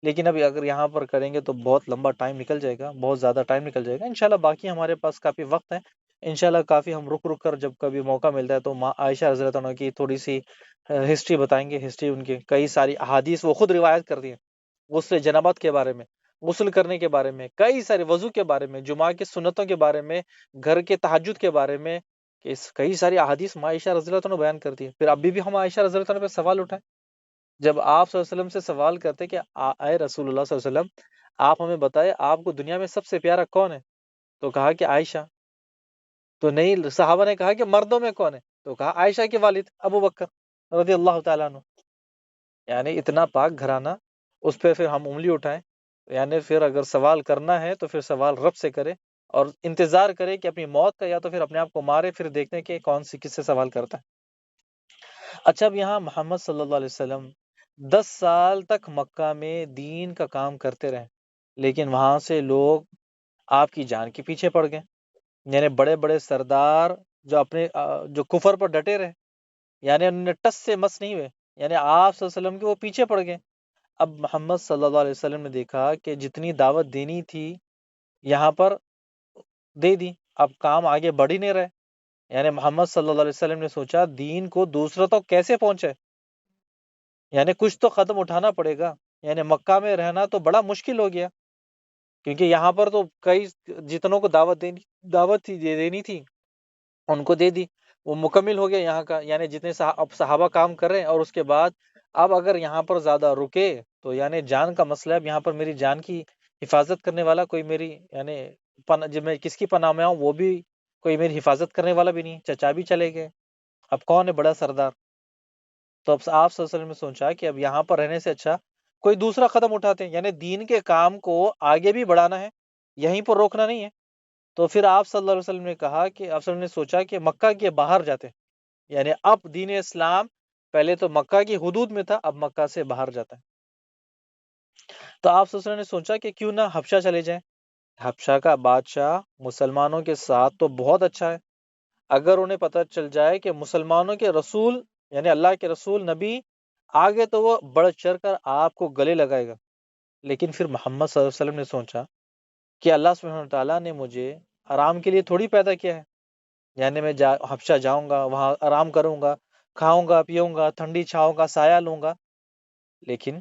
لیکن ابھی اگر یہاں پر کریں گے تو بہت لمبا ٹائم نکل جائے گا، بہت زیادہ ٹائم نکل جائے گا۔ انشاءاللہ باقی ہمارے پاس کافی وقت ہے، انشاءاللہ کافی ہم رک کر جب کبھی موقع ملتا ہے تو ماں عائشہ رضی اللہ عنہ کی تھوڑی سی ہسٹری بتائیں گے، ہسٹری ان کی کئی ساری احادیث وہ خود روایت کرتی ہیں، غسل جنابت کے بارے میں، غسل کرنے کے بارے میں، کئی سارے وضو کے بارے میں، جمعہ کی سنتوں کے بارے میں، گھر کے تہجد کے بارے میں، کئی ساری احادیث ماں عائشہ رضی اللہ عنہ بیان کرتی ہے۔ پھر ابھی بھی ہم عائشہ رضی اللہ عنہ پہ سوال اٹھائیں، جب آپ صلی اللہ علیہ وسلم سے سوال کرتے کہ اے رسول اللہ صلی اللہ علیہ وسلم، آپ ہمیں بتائے آپ کو دنیا میں سب سے پیارا کون ہے؟ تو کہا کہ عائشہ۔ تو نہیں، صحابہ نے کہا کہ مردوں میں کون ہے؟ تو کہا عائشہ کے والد ابو بکر رضی اللہ تعالیٰ عنہ۔ یعنی اتنا پاک گھرانہ، اس پہ پھر ہم انگلی اٹھائیں؟ یعنی پھر اگر سوال کرنا ہے تو پھر سوال رب سے کرے، اور انتظار کرے کہ اپنی موت کا، یا تو پھر اپنے آپ کو مارے، پھر دیکھتے ہیں کہ کون سی کس سے سوال کرتا ہے۔ اچھا، اب یہاں محمد صلی اللہ علیہ وسلم 10 سال تک مکہ میں دین کا کام کرتے رہے، لیکن وہاں سے لوگ آپ کی جان کے پیچھے پڑ گئے، یعنی بڑے بڑے سردار جو اپنے جو کفر پر ڈٹے رہے، یعنی انہوں نے ٹس سے مس نہیں ہوئے، یعنی آپ صلی اللہ علیہ وسلم کے وہ پیچھے پڑ گئے۔ اب محمد صلی اللہ علیہ وسلم نے دیکھا کہ جتنی دعوت دینی تھی یہاں پر دے دی، اب کام آگے بڑھ ہی نہیں رہے۔ یعنی محمد صلی اللہ علیہ وسلم نے سوچا دین کو دوسروں تک کیسے پہنچے، یعنی کچھ تو قدم اٹھانا پڑے گا۔ یعنی مکہ میں رہنا تو بڑا مشکل ہو گیا، کیونکہ یہاں پر تو کئی جتنوں کو دعوت دینی تھی ان کو دے دی، وہ مکمل ہو گیا یہاں کا، یعنی جتنے اب صحابہ کام کر رہے ہیں، اور اس کے بعد اب اگر یہاں پر زیادہ رکے تو یعنی جان کا مسئلہ ہے۔ اب یہاں پر میری جان کی حفاظت کرنے والا کوئی میری یعنی جب میں کس کی پناہ میں آؤں وہ بھی کوئی میری حفاظت کرنے والا بھی نہیں، چچا بھی چلے گئے، اب کون ہے بڑا سردار؟ تو اب آپ صلی اللہ علیہ وسلم نے سوچا کہ اب یہاں پر رہنے سے اچھا کوئی دوسرا قدم اٹھاتے ہیں، یعنی دین کے کام کو آگے بھی بڑھانا ہے، یہیں پر روکنا نہیں ہے۔ تو پھر آپ صلی اللہ علیہ وسلم نے کہا کہ آپ صلی اللہ علیہ وسلم نے سوچا کہ مکہ کے باہر جاتے ہیں، یعنی اب دین اسلام پہلے تو مکہ کی حدود میں تھا، اب مکہ سے باہر جاتا ہے۔ تو آپ صلی اللہ علیہ وسلم نے سوچا کہ کیوں نہ حبشہ چلے جائیں، حبشہ کا بادشاہ مسلمانوں کے ساتھ تو بہت اچھا ہے، اگر انہیں پتہ چل جائے کہ مسلمانوں کے رسول یعنی اللہ کے رسول نبی آگے، تو وہ بڑھ چڑھ کر آپ کو گلے لگائے گا۔ لیکن پھر محمد صلی اللہ علیہ وسلم نے سوچا کہ اللہ سبحانہ تعالیٰ نے مجھے آرام کے لیے تھوڑی پیدا کیا ہے، یعنی میں حبشہ جاؤں گا، وہاں آرام کروں گا، کھاؤں گا، پیوں گا، ٹھنڈی چھاؤں کا سایہ لوں گا، لیکن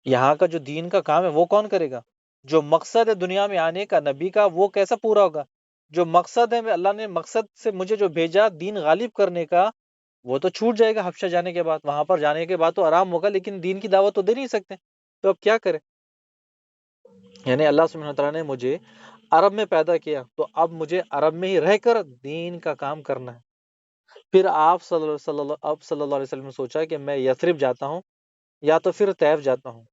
یہاں کا جو دین کا کام ہے وہ کون کرے گا؟ جو مقصد ہے دنیا میں آنے کا نبی کا، وہ کیسا پورا ہوگا؟ جو مقصد ہے اللہ نے مقصد سے مجھے جو بھیجا دین غالب کرنے کا، وہ تو چھوٹ جائے گا حبشہ جانے کے بعد۔ وہاں پر جانے کے بعد تو آرام ہوگا، لیکن دین کی دعوت تو دے نہیں سکتے، تو اب کیا کرے؟ یعنی اللہ سبحانہ وتعالیٰ نے مجھے عرب میں پیدا کیا، تو اب مجھے عرب میں ہی رہ کر دین کا کام کرنا ہے۔ پھر آپ صلی اللہ علیہ وسلم نے سوچا کہ میں یثرب جاتا ہوں یا تو پھر طیف جاتا ہوں۔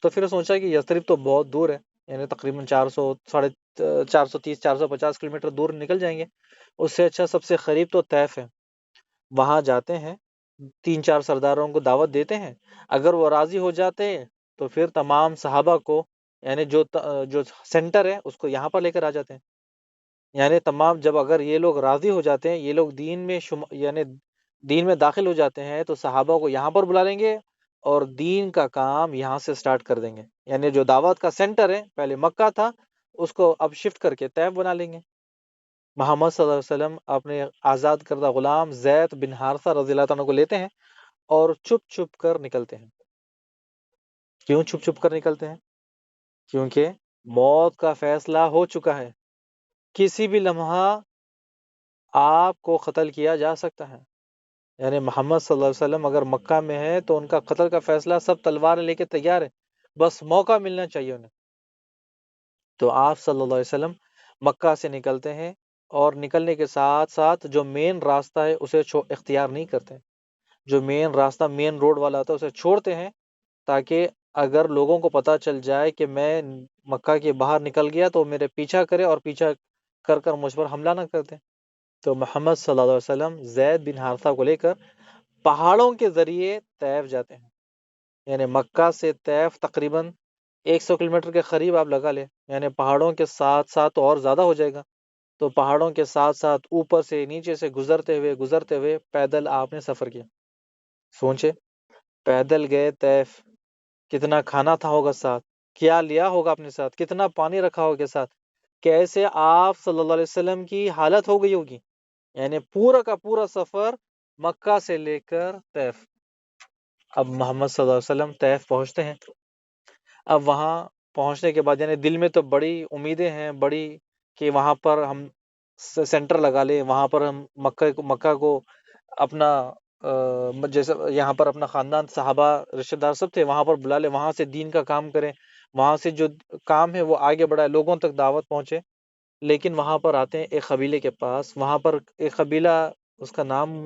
تو پھر سوچا کہ یثرب تو بہت دور ہے، یعنی تقریباً 450 دور نکل جائیں گے، اس سے اچھا سب سے قریب تو طیف ہے، وہاں جاتے ہیں، 3 4 سرداروں کو دعوت دیتے ہیں، اگر وہ راضی ہو جاتے ہیں تو پھر تمام صحابہ کو، یعنی جو سینٹر ہے اس کو یہاں پر لے کر آ جاتے ہیں۔ یعنی تمام جب اگر یہ لوگ راضی ہو جاتے ہیں، یہ لوگ دین میں یعنی دین میں داخل ہو جاتے ہیں، تو صحابہ کو یہاں پر بلا لیں گے اور دین کا کام یہاں سے سٹارٹ کر دیں گے۔ یعنی جو دعوت کا سینٹر ہے پہلے مکہ تھا، اس کو اب شفٹ کر کے طیف بنا لیں گے۔ محمد صلی اللہ علیہ وسلم اپنے آزاد کردہ غلام زید بن حارثہ رضی اللہ عنہ کو لیتے ہیں اور چھپ چھپ کر نکلتے ہیں۔ کیوں چھپ چھپ کر نکلتے ہیں؟ کیونکہ موت کا فیصلہ ہو چکا ہے، کسی بھی لمحہ آپ کو قتل کیا جا سکتا ہے۔ یعنی محمد صلی اللہ علیہ وسلم اگر مکہ میں ہے تو ان کا قتل کا فیصلہ، سب تلوار لے کے تیار ہے، بس موقع ملنا چاہیے انہیں۔ تو آپ صلی اللہ علیہ وسلم مکہ سے نکلتے ہیں اور نکلنے کے ساتھ ساتھ جو مین راستہ ہے اسے اختیار نہیں کرتے۔ جو مین راستہ، مین روڈ والا ہوتا ہے، اسے چھوڑتے ہیں تاکہ اگر لوگوں کو پتہ چل جائے کہ میں مکہ کے باہر نکل گیا تو میرے پیچھا کرے اور پیچھا کر کر مجھ پر حملہ نہ کرتے۔ تو محمد صلی اللہ علیہ وسلم زید بن حارثہ کو لے کر پہاڑوں کے ذریعے طیف جاتے ہیں۔ یعنی مکہ سے طیف تقریباً 100 کلومیٹر کے قریب آپ لگا لیں، یعنی پہاڑوں کے ساتھ ساتھ تو اور زیادہ ہو جائے گا۔ تو پہاڑوں کے ساتھ ساتھ اوپر سے نیچے سے گزرتے ہوئے پیدل آپ نے سفر کیا۔ سوچے، پیدل گئے طیف، کتنا کھانا تھا ہوگا ساتھ، کیا لیا ہوگا اپنے ساتھ، کتنا پانی رکھا ہوگا ساتھ، کیسے آپ صلی اللہ علیہ وسلم کی حالت ہو گئی ہوگی۔ یعنی پورا کا پورا سفر مکہ سے لے کر طیف۔ اب محمد صلی اللہ علیہ وسلم طیف پہنچتے ہیں۔ اب وہاں پہنچنے کے بعد یعنی دل میں تو بڑی امیدیں ہیں، بڑی، کہ وہاں پر ہم سینٹر لگا لیں، وہاں پر ہم مکہ کو اپنا جیسے یہاں پر اپنا خاندان، صحابہ، رشتہ دار سب تھے، وہاں پر بلا لیں، وہاں سے دین کا کام کریں، وہاں سے جو کام ہے وہ آگے بڑھائے، لوگوں تک دعوت پہنچے۔ لیکن وہاں پر آتے ہیں ایک قبیلے کے پاس، وہاں پر ایک قبیلہ، اس کا نام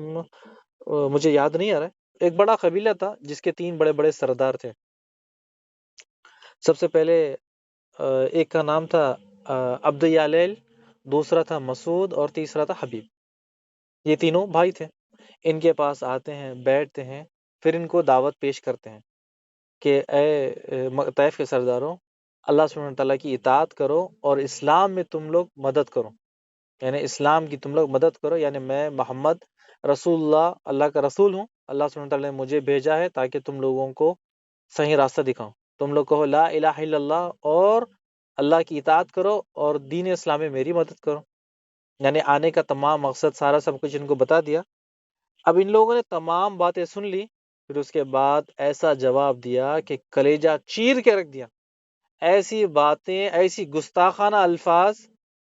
مجھے یاد نہیں آ رہا ہے، ایک بڑا قبیلہ تھا جس کے 3 بڑے بڑے سردار تھے۔ سب سے پہلے ایک کا نام تھا عبد یالیل، دوسرا تھا مسعود اور تیسرا تھا حبیب۔ یہ تینوں بھائی تھے۔ ان کے پاس آتے ہیں، بیٹھتے ہیں، پھر ان کو دعوت پیش کرتے ہیں کہ اے طیف کے سرداروں، اللہ سبحانہ تعالیٰ کی اطاعت کرو اور اسلام میں تم لوگ مدد کرو۔ یعنی اسلام کی تم لوگ مدد کرو، یعنی میں محمد رسول اللہ، اللہ کا رسول ہوں، اللہ سبحانہ تعالیٰ نے مجھے بھیجا ہے تاکہ تم لوگوں کو صحیح راستہ دکھاؤں۔ تم لوگ کہو لا الہ الا اللہ اور اللہ کی اطاعت کرو اور دین اسلام میں میری مدد کرو۔ یعنی آنے کا تمام مقصد، سارا سب کچھ ان کو بتا دیا۔ اب ان لوگوں نے تمام باتیں سن لی، پھر اس کے بعد ایسا جواب دیا کہ کلیجہ چیر کے رکھ دیا۔ ایسی باتیں، ایسی گستاخانہ الفاظ،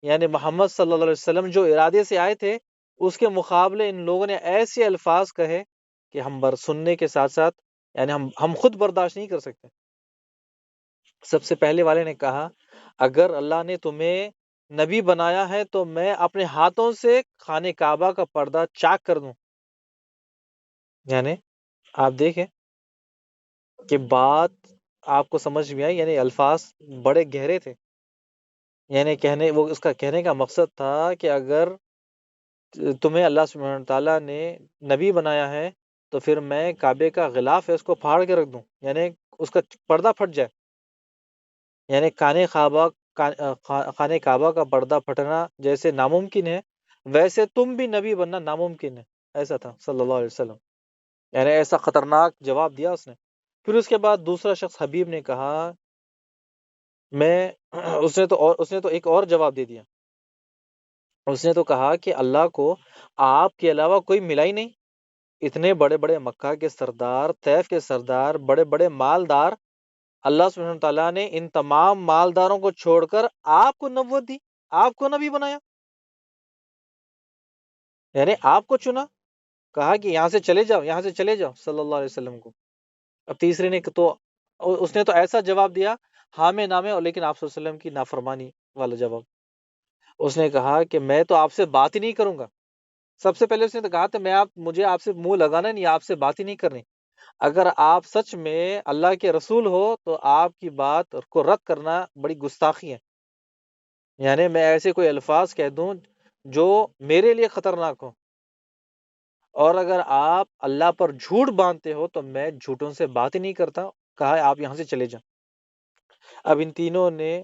یعنی محمد صلی اللہ علیہ وسلم جو ارادے سے آئے تھے اس کے مقابلے ان لوگوں نے ایسے الفاظ کہے کہ ہم سننے کے ساتھ ساتھ یعنی ہم خود برداشت نہیں کر سکتے۔ سب سے پہلے والے نے کہا، اگر اللہ نے تمہیں نبی بنایا ہے تو میں اپنے ہاتھوں سے خانہ کعبہ کا پردہ چاک کر دوں۔ یعنی آپ دیکھیں کہ بات آپ کو سمجھ میں آئی، یعنی الفاظ بڑے گہرے تھے۔ یعنی وہ اس کا کہنے کا مقصد تھا کہ اگر تمہیں اللہ سبحانہ تعالیٰ نے نبی بنایا ہے تو پھر میں کعبے کا غلاف ہے اس کو پھاڑ کے رکھ دوں، یعنی اس کا پردہ پھٹ جائے۔ یعنی خانہ کعبہ کا پردہ پھٹنا جیسے ناممکن ہے، ویسے تم بھی نبی بننا ناممکن ہے۔ ایسا تھا صلی اللہ علیہ وسلم، یعنی ایسا خطرناک جواب دیا اس نے۔ پھر اس کے بعد دوسرا شخص حبیب نے کہا، اس نے تو ایک اور جواب دے دیا۔ اس نے تو کہا کہ اللہ کو آپ کے علاوہ کوئی ملا ہی نہیں۔ اتنے بڑے بڑے مکہ کے سردار، طیف کے سردار، بڑے بڑے مالدار، اللہ سبحانہ تعالیٰ نے ان تمام مالداروں کو چھوڑ کر آپ کو نبوت دی، آپ کو نبی بنایا، یعنی آپ کو چنا، کہا کہ یہاں سے چلے جاؤ، یہاں سے چلے جاؤ صلی اللہ علیہ وسلم کو۔ اب تیسرے نے تو اس نے تو ایسا جواب دیا، ہاں میں نامے، اور لیکن آپ صلی اللہ علیہ وسلم کی نافرمانی والا جواب۔ اس نے کہا کہ میں تو آپ سے بات ہی نہیں کروں گا۔ سب سے پہلے اس نے تو کہا تھا مجھے آپ سے منہ لگانا نہیں، آپ سے بات ہی نہیں کرنی۔ اگر آپ سچ میں اللہ کے رسول ہو تو آپ کی بات کو رد کرنا بڑی گستاخی ہے۔ یعنی میں ایسے کوئی الفاظ کہہ دوں جو میرے لیے خطرناک ہو، اور اگر آپ اللہ پر جھوٹ باندھتے ہو تو میں جھوٹوں سے بات ہی نہیں کرتا۔ کہا آپ یہاں سے چلے جائیں۔ اب ان تینوں نے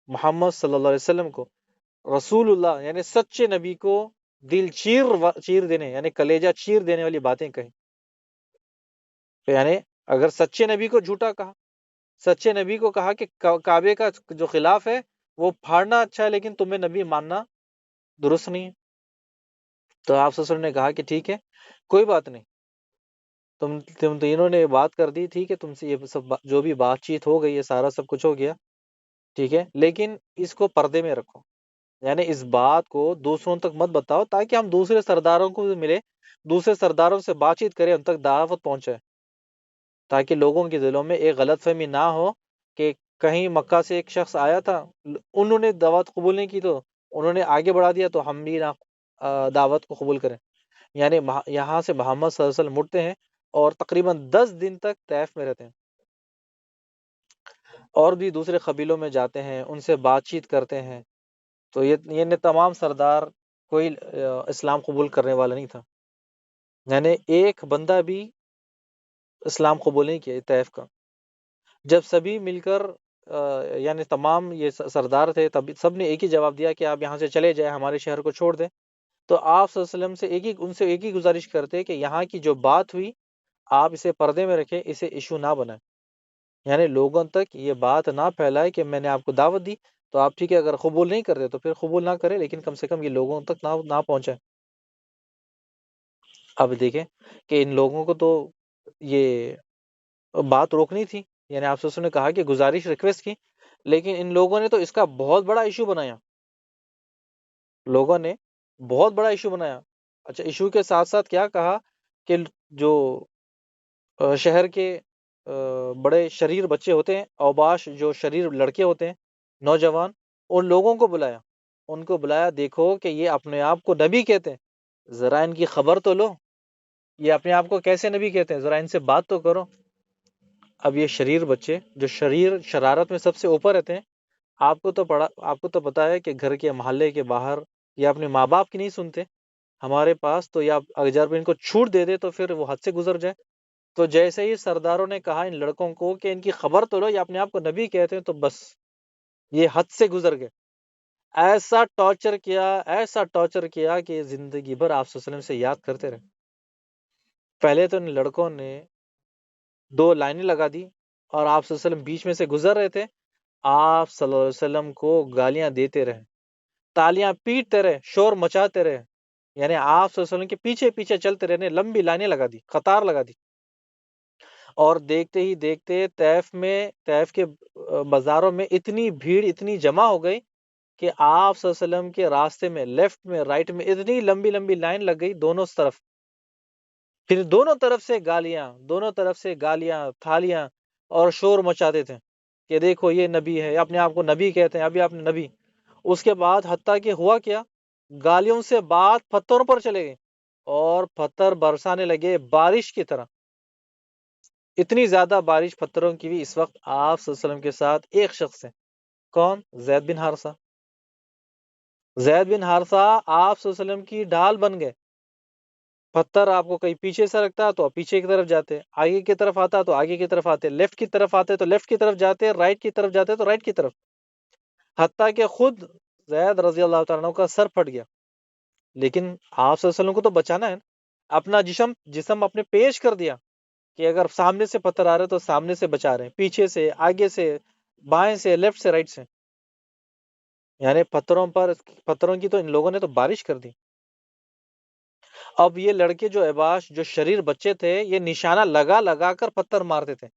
محمد صلی اللہ علیہ وسلم کو رسول اللہ یعنی سچے نبی کو دل چیر دینے یعنی کلیجہ چیر دینے والی باتیں کہیں. یعنی اگر سچے نبی کو جھوٹا کہا، سچے نبی کو کہا کہ کعبے کا جو خلاف ہے وہ پھاڑنا اچھا ہے لیکن تمہیں نبی ماننا درست نہیں ہے. تو آپ صلی اللہ علیہ وسلم نے کہا کہ ٹھیک ہے، کوئی بات نہیں، تم تینوں نے بات کر دی، ٹھیک ہے، تم سے یہ سب جو بھی بات چیت ہو گئی ہے سارا سب کچھ ہو گیا، ٹھیک ہے، لیکن اس کو پردے میں رکھو. یعنی اس بات کو دوسروں تک مت بتاؤ تاکہ ہم دوسرے سرداروں کو بھی ملے، دوسرے سرداروں سے بات چیت کریں، ان تک دعوت پہنچائے، تاکہ لوگوں کے دلوں میں ایک غلط فہمی نہ ہو کہ کہیں مکہ سے ایک شخص آیا تھا، انہوں نے دعوت قبول نہیں کی تو انہوں نے آگے بڑھا دیا تو ہم بھی نہ دعوت کو قبول کریں. یعنی یہاں سے محمد صلی اللہ علیہ وسلم مڑتے ہیں اور تقریباً 10 دن تک طیف میں رہتے ہیں، اور بھی دوسرے قبیلوں میں جاتے ہیں، ان سے بات چیت کرتے ہیں. تو یہ تمام سردار کوئی اسلام قبول کرنے والا نہیں تھا، یعنی ایک بندہ بھی اسلام قبول نہیں کیا طیف کا. جب سبھی مل کر یعنی تمام یہ سردار تھے، تب سب نے ایک ہی جواب دیا کہ آپ یہاں سے چلے جائیں، ہمارے شہر کو چھوڑ دیں. تو آپ صلی اللہ علیہ وسلم سے ان سے ایک ہی گزارش کرتے کہ یہاں کی جو بات ہوئی آپ اسے پردے میں رکھیں، اسے ایشو نہ بنائیں، یعنی لوگوں تک یہ بات نہ پھیلائے کہ میں نے آپ کو دعوت دی تو آپ ٹھیک ہے، اگر قبول نہیں کرتے تو پھر قبول نہ کریں، لیکن کم سے کم یہ لوگوں تک نہ پہنچائے. اب دیکھیں کہ ان لوگوں کو تو یہ بات روکنی تھی، یعنی آپ سے نے کہا کہ گزارش ریکویسٹ کی، لیکن ان لوگوں نے تو اس کا بہت بڑا ایشو بنایا. لوگوں نے بہت بڑا ایشو بنایا. اچھا، ایشو کے ساتھ ساتھ کیا کہا کہ جو شہر کے بڑے شریر بچے ہوتے ہیں، اوباش جو شریر لڑکے ہوتے ہیں، نوجوان، ان لوگوں کو بلایا، دیکھو کہ یہ اپنے آپ کو نبی کہتے ہیں، ذرا ان کی خبر تو لو، یہ اپنے آپ کو کیسے نبی کہتے ہیں، ذرا ان سے بات تو کرو. اب یہ شریر بچے جو شرارت میں سب سے اوپر رہتے ہیں، آپ کو تو پتا ہے کہ گھر کے محلے کے باہر یہ اپنے ماں باپ کی نہیں سنتے، ہمارے پاس تو یا اگر ان کو چھوٹ دے دے تو پھر وہ حد سے گزر جائے. تو جیسے ہی سرداروں نے کہا ان لڑکوں کو کہ ان کی خبر تو لو، یہ اپنے آپ کو نبی کہتے ہیں، تو بس یہ حد سے گزر گئے. ایسا ٹارچر کیا کہ زندگی بھر آپ صلی اللہ علیہ وسلم سے یاد کرتے رہے. پہلے تو ان لڑکوں نے 2 لائنیں لگا دی اور آپ صلی اللہ علیہ وسلم بیچ میں سے گزر رہے تھے، آپ صلی اللہ علیہ وسلم کو گالیاں دیتے رہے، تالیاں پیٹتے رہے، شور مچاتے رہے، یعنی آپ صلی اللہ علیہ وسلم کے پیچھے پیچھے چلتے رہنے، لمبی لائنیں لگا دی، قطار لگا دی. اور دیکھتے ہی دیکھتے طیف کے بازاروں میں اتنی بھیڑ اتنی جمع ہو گئی کہ آپ صلی اللہ علیہ وسلم کے راستے میں لیفٹ میں رائٹ میں اتنی لمبی لمبی لائن لگ گئی دونوں طرف. پھر دونوں طرف سے گالیاں تھالیاں اور شور مچاتے تھے کہ دیکھو یہ نبی ہے، اپنے آپ کو نبی کہتے ہیں، ابھی آپ نے نبی. اس کے بعد حتیٰ کہ ہوا کیا، گالیوں سے بات پتھروں پر چلے گئے اور پتھر برسانے لگے بارش کی طرح. اتنی زیادہ بارش پتھروں کی بھی اس وقت آپ صلی اللہ علیہ وسلم کے ساتھ ایک شخص ہے، کون؟ زید بن حارثہ. آپ صلی اللہ علیہ وسلم کی ڈھال بن گئے. پتھر آپ کو کہیں پیچھے سے رکھتا تو آپ پیچھے کی طرف جاتے، آگے کی طرف آتا تو آگے کی طرف آتے، لیفٹ کی طرف آتے تو لیفٹ کی طرف جاتے، رائٹ کی طرف جاتے تو رائٹ کی طرف. حتیٰ کہ خود زید رضی اللہ تعالیٰ عنہ کا سر پھٹ گیا. لیکن آپ صلی اللہ علیہ وسلم کو تو بچانا ہے، اپنا جسم اپنے پیش کر دیا کہ اگر سامنے سے پتھر آ رہے تو سامنے سے بچا رہے ہیں، پیچھے سے، آگے سے، بائیں سے، لیفٹ سے، رائٹ سے. یعنی پتھروں کی تو ان لوگوں نے تو بارش کر دی. اب یہ لڑکے جو عباش جو شریر بچے تھے، یہ نشانہ لگا لگا کر پتھر مارتے تھے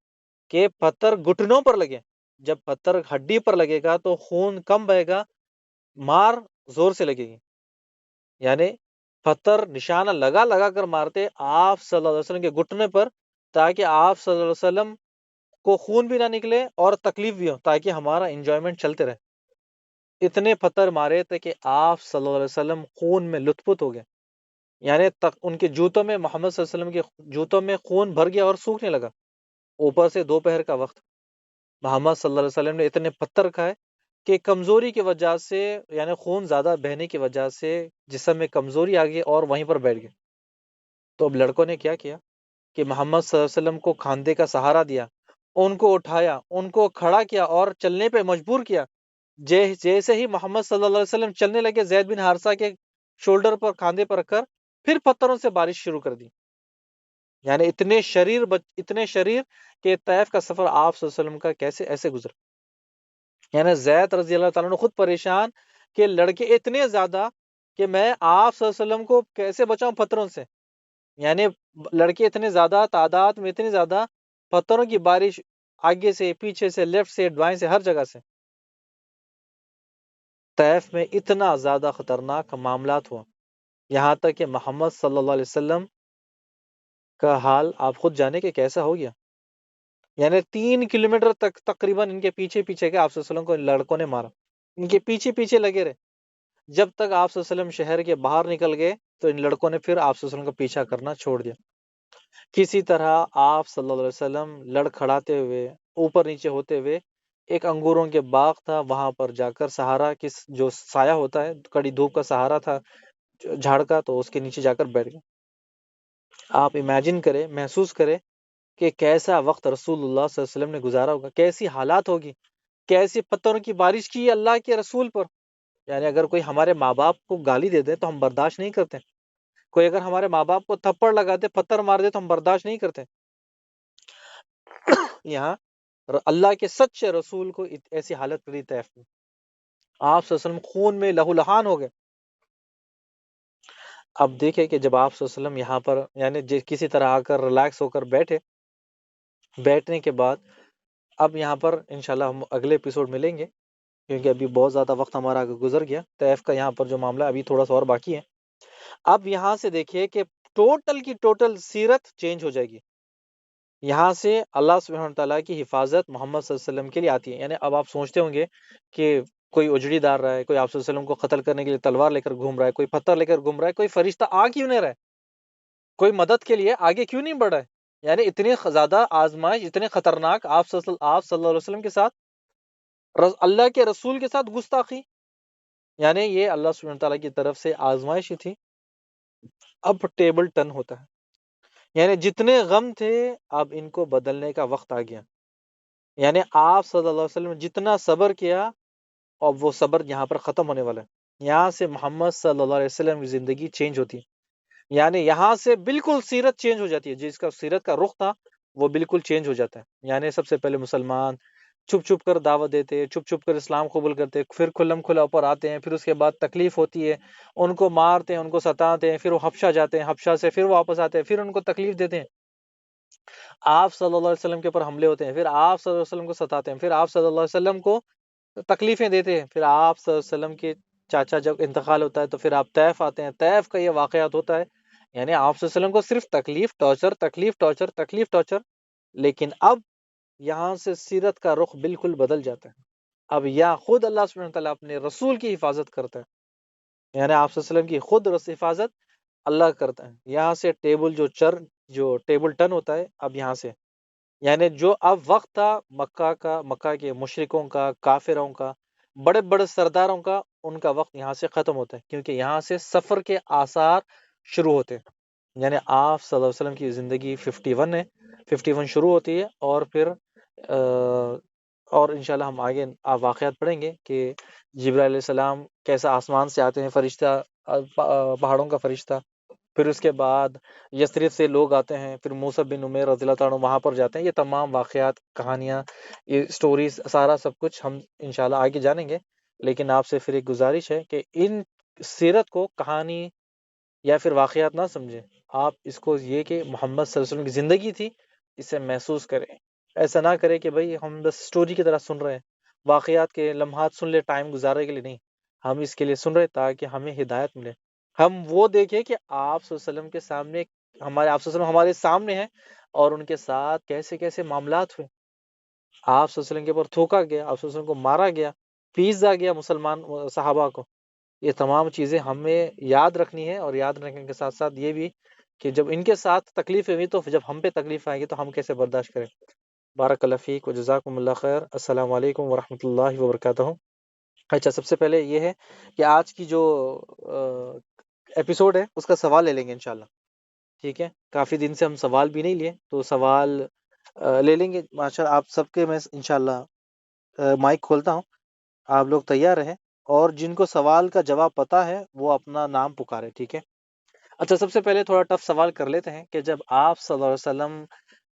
کہ پتھر گھٹنوں پر لگے. جب پتھر ہڈی پر لگے گا تو خون کم بہے گا، مار زور سے لگے گی. یعنی پتھر نشانہ لگا لگا کر مارتے آپ صلی اللہ علیہ وسلم کے گھٹنے پر، تاکہ آپ صلی اللہ علیہ وسلم کو خون بھی نہ نکلے اور تکلیف بھی ہو، تاکہ ہمارا انجوائمنٹ چلتے رہے. اتنے پتھر مارے تھے کہ آپ صلی اللہ علیہ وسلم خون میں لت پت ہو گئے. یعنی ان کے جوتوں میں، محمد صلی اللہ علیہ وسلم کے جوتوں میں خون بھر گیا اور سوکھنے لگا. اوپر سے دوپہر کا وقت، محمد صلی اللہ علیہ وسلم نے اتنے پتھر کھائے کہ کمزوری کی وجہ سے، یعنی خون زیادہ بہنے کی وجہ سے جسم میں کمزوری آ گئی اور وہیں پر بیٹھ گئے. تو اب لڑکوں نے کیا کیا کہ محمد صلی اللہ علیہ وسلم کو کھاندے کا سہارا دیا، ان کو اٹھایا، ان کو کھڑا کیا اور چلنے پہ مجبور کیا. جیسے ہی محمد صلی اللہ علیہ وسلم چلنے لگے، زید بن حارثہ کے شولڈر پر، کاندھے پر رکھ کر پھر پتھروں سے بارش شروع کر دی. یعنی اتنے شریر کہ طیف کا سفر آپ صلی اللہ علیہ وسلم کا کیسے ایسے گزرا. یعنی زید رضی اللہ تعالیٰ نے خود پریشان کہ لڑکے اتنے زیادہ کہ میں آپ صلی اللہ علیہ وسلم کو کیسے بچاؤں پتھروں سے. یعنی لڑکے اتنے زیادہ، تعداد میں اتنی زیادہ، پتھروں کی بارش آگے سے، پیچھے سے، لیفٹ سے، بائیں سے، ہر جگہ سے. طیف میں اتنا زیادہ خطرناک معاملات ہوا، یہاں تک کہ محمد صلی اللہ علیہ وسلم کا حال آپ خود جانے کہ کیسا ہو گیا. یعنی 3 کلومیٹر تک تقریباً ان کے پیچھے پیچھے کے آپ صلی اللہ علیہ وسلم کو ان لڑکوں نے مارا، ان کے پیچھے پیچھے لگے رہے جب تک آپ صلی اللہ علیہ وسلم شہر کے باہر نکل گئے. تو ان لڑکوں نے پھر آپ صلی اللہ علیہ وسلم کا پیچھا کرنا چھوڑ دیا. کسی طرح آپ صلی اللہ علیہ وسلم لڑکھڑاتے ہوئے، اوپر نیچے ہوتے ہوئے، ایک انگوروں کے باغ تھا، وہاں پر جا کر سہارا کس جو سایہ ہوتا ہے، کڑی دھوپ کا سہارا تھا جھاڑ کا، تو اس کے نیچے جا کر بیٹھ گئے. آپ امیجن کریں، محسوس کریں کہ کیسا وقت رسول اللہ صلی اللہ علیہ وسلم نے گزارا ہوگا، کیسی حالات ہوگی، کیسی پتھروں کی بارش کی اللہ کے رسول پر. یعنی اگر کوئی ہمارے ماں باپ کو گالی دے دے تو ہم برداشت نہیں کرتے. کوئی اگر ہمارے ماں باپ کو تھپڑ لگا دے، پتھر مار دے، تو ہم برداشت نہیں کرتے. یہاں اللہ کے سچے رسول کو ایسی حالت پڑی طیف میں، آپ صلی اللہ علیہ وسلم خون میں لہو لہان ہو گئے. اب دیکھیں کہ جب آپ صلی اللہ علیہ وسلم یہاں پر یعنی کسی طرح آ کر ریلیکس ہو کر بیٹھنے کے بعد، اب یہاں پر انشاءاللہ ہم اگلے ایپیسوڈ ملیں گے، کیونکہ ابھی بہت زیادہ وقت ہمارا آگے گزر گیا. طیف کا یہاں پر جو معاملہ ابھی تھوڑا سا اور باقی ہے. اب یہاں سے دیکھیے کہ ٹوٹل کی ٹوٹل سیرت چینج ہو جائے گی. یہاں سے اللہ سبحانہ وتعالیٰ کی حفاظت محمد صلی اللہ علیہ وسلم کے لیے آتی ہے. یعنی اب آپ سوچتے ہوں گے کہ کوئی اجڑی ڈال رہا ہے، کوئی آپ صلی اللہ علیہ وسلم کو قتل کرنے کے لیے تلوار لے کر گھوم رہا ہے، کوئی پتھر لے کر گھوم رہا ہے، کوئی فرشتہ آ کیوں نہیں رہا ہے، کوئی مدد کے لیے آگے کیوں نہیں بڑھ رہا ہے. یعنی اتنی زیادہ آزمائش، اتنے خطرناک آپ صلی اللہ علیہ وسلم کے ساتھ، اللہ کے رسول کے ساتھ گستاخی. یعنی یہ اللہ سبحانہ وتعالیٰ کی طرف سے آزمائش ہی تھی. اب ٹیبل ٹرن ہوتا ہے، یعنی جتنے غم تھے اب ان کو بدلنے کا وقت آ گیا. یعنی آپ صلی اللہ علیہ وسلم نے جتنا صبر کیا، اور وہ صبر یہاں پر ختم ہونے والا ہے. یہاں سے محمد صلی اللہ علیہ وسلم کی زندگی چینج ہوتی ہے. یعنی یہاں سے بالکل سیرت چینج ہو جاتی ہے، جس کا سیرت کا رخ تھا وہ بالکل چینج ہو جاتا ہے. یعنی سب سے پہلے مسلمان چھپ چھپ کر دعوت دیتے، چھپ چھپ کر اسلام قبول کرتے، پھر کھلم کھلا اوپر آتے ہیں، پھر اس کے بعد تکلیف ہوتی ہے، ان کو مارتے ہیں، ان کو ستاتے ہیں، پھر وہ حبشہ جاتے ہیں، حبشہ سے پھر واپس آتے ہیں، پھر ان کو تکلیف دیتے ہیں، آپ صلی اللہ علیہ وسلم کے اوپر حملے ہوتے ہیں، پھر آپ صلی اللہ علیہ وسلم کو ستاتے ہیں، پھر آپ صلی اللہ علیہ وسلم کو تکلیفیں دیتے ہیں، پھر آپ صلی اللہ علیہ وسلم کے چاچا جب انتقال ہوتا ہے تو پھر آپ طیف آتے ہیں، طیف کا یہ واقعات ہوتا ہے. یعنی آپ صلی اللہ علیہ وسلم کو صرف تکلیف، ٹارچر، تکلیف، ٹارچر، تکلیف، ٹارچر. لیکن اب یہاں سے سیرت کا رخ بالکل بدل جاتا ہے. اب یا خود اللہ سبحانہ وتعالیٰ اپنے رسول کی حفاظت کرتا ہے، یعنی آپ صلی اللہ علیہ وسلم کی خود حفاظت اللہ کرتا ہے. یہاں سے جو ٹیبل ٹرن ہوتا ہے اب یہاں سے. یعنی جو اب وقت تھا مکہ کے مشرکوں کا، کافروں کا، بڑے بڑے سرداروں کا، ان کا وقت یہاں سے ختم ہوتا ہے، کیونکہ یہاں سے سفر کے آثار شروع ہوتے ہیں. یعنی آپ صلی اللہ علیہ وسلم کی زندگی 51 ہے، 51 شروع ہوتی ہے، اور پھر اور انشاءاللہ ہم آگے واقعات پڑھیں گے کہ جبرائیل علیہ السلام کیسا آسمان سے آتے ہیں، فرشتہ، پہاڑوں کا فرشتہ. پھر اس کے بعد یثرب سے لوگ آتے ہیں، پھر موسیٰ بن عمیر رضی اللہ تعالیٰ عنہ وہاں پر جاتے ہیں. یہ تمام واقعات، کہانیاں، یہ سٹوریز، سارا سب کچھ ہم انشاءاللہ آگے جانیں گے. لیکن آپ سے پھر ایک گزارش ہے کہ ان سیرت کو کہانی یا پھر واقعات نہ سمجھیں. آپ اس کو یہ کہ محمد صلی اللہ علیہ وسلم کی زندگی تھی، اسے محسوس کریں. ایسا نہ کریں کہ بھئی ہم بس سٹوری کی طرح سن رہے ہیں، واقعات کے لمحات سن لے ٹائم گزارنے کے لیے. نہیں، ہم اس کے لیے سن رہے تاکہ ہمیں ہدایت ملے. ہم وہ دیکھیں کہ آپ صلی اللہ علیہ وسلم کے سامنے، آپ صلی اللہ علیہ وسلم ہمارے سامنے ہیں، اور ان کے ساتھ کیسے کیسے معاملات ہوئے. آپ صلی اللہ علیہ وسلم کے اوپر تھوکا گیا، آپ صلی اللہ علیہ وسلم کو مارا گیا، پیسا گیا مسلمان صحابہ کو. یہ تمام چیزیں ہمیں یاد رکھنی ہے، اور یاد رکھنے کے ساتھ ساتھ یہ بھی کہ جب ان کے ساتھ تکلیفیں ہوئی تو جب ہم پہ تکلیف آئے گی تو ہم کیسے برداشت کریں. بارک اللہ فیک و جزاکم اللہ خیر. السلام علیکم ورحمۃ اللہ وبرکاتہ. اچھا، سب سے پہلے یہ ہے کہ آج کی جو ایپیسوڈ ہے اس کا سوال لے لیں گے انشاءاللہ. ٹھیک ہے، کافی دن سے ہم سوال بھی نہیں لیے، تو سوال لے لیں گے. ماشاء آپ سب کے میں انشاءاللہ مائک کھولتا ہوں. آپ لوگ تیار رہیں، اور جن کو سوال کا جواب پتا ہے وہ اپنا نام پکارے، ٹھیک ہے؟ اچھا، سب سے پہلے تھوڑا ٹف سوال کر لیتے ہیں کہ جب آپ صلی اللہ علیہ وسلم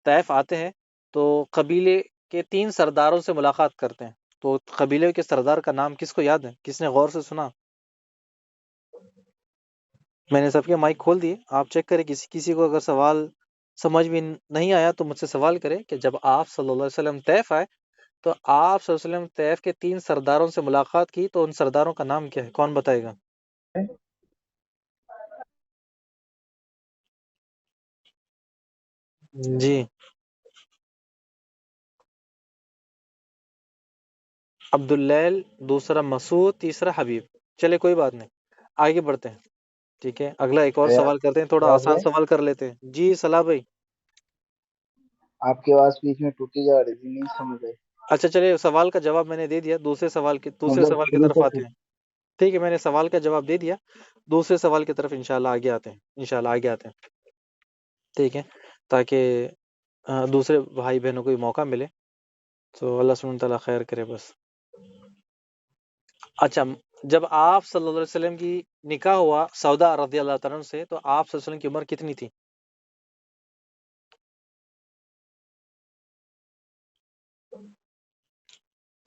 طیف آتے ہیں تو قبیلے کے 3 سرداروں سے ملاقات کرتے ہیں، تو قبیلے کے سردار کا نام کس کو یاد ہے؟ کس نے غور سے سنا؟ میں نے سب کے مائک کھول دیے، آپ چیک کریں، کسی کو اگر سوال سمجھ میں نہیں آیا تو مجھ سے سوال کرے کہ جب آپ صلی اللہ علیہ وسلم طیف آئے تو آپ صلی اللہ علیہ وسلم طیف کے 3 سرداروں سے ملاقات کی، تو ان سرداروں کا نام کیا ہے؟ کون بتائے گا؟ جی، عبداللیل، دوسرا مسعود، تیسرا حبیب۔ چلے کوئی بات نہیں، آگے بڑھتے ہیں، ٹھیک ہے؟ اگلا ایک اور سوال کرتے ہیں، تھوڑا ریاض آسان بھائی، سوال کر لیتے ہیں۔ جی صلاح بھائی۔ آپ کی آواز بیچ میں ٹوٹی جا رہی تھی، نہیں سمجھ آئی۔ اچھا چلیے، سوال کا جواب میں نے دے دیا، دوسرے سوال مطلب کی شروع طرف سے آتے ہیں۔ ٹھیک ہے، میں نے سوال کا جواب دے دیا، دوسرے سوال کی طرف انشاءاللہ آگے آتے ہیں، انشاءاللہ آگے آتے ہیں، ٹھیک ہے؟ تاکہ دوسرے بھائی بہنوں کو بھی موقع ملے، تو اللہ سبحانہ تعالیٰ خیر کرے بس۔ اچھا، جب آپ صلی اللہ علیہ وسلم کی نکاح ہوا سودا رضی اللہ تعالیٰ عنہ سے، تو آپ صلی اللہ علیہ وسلم کی عمر کتنی تھی؟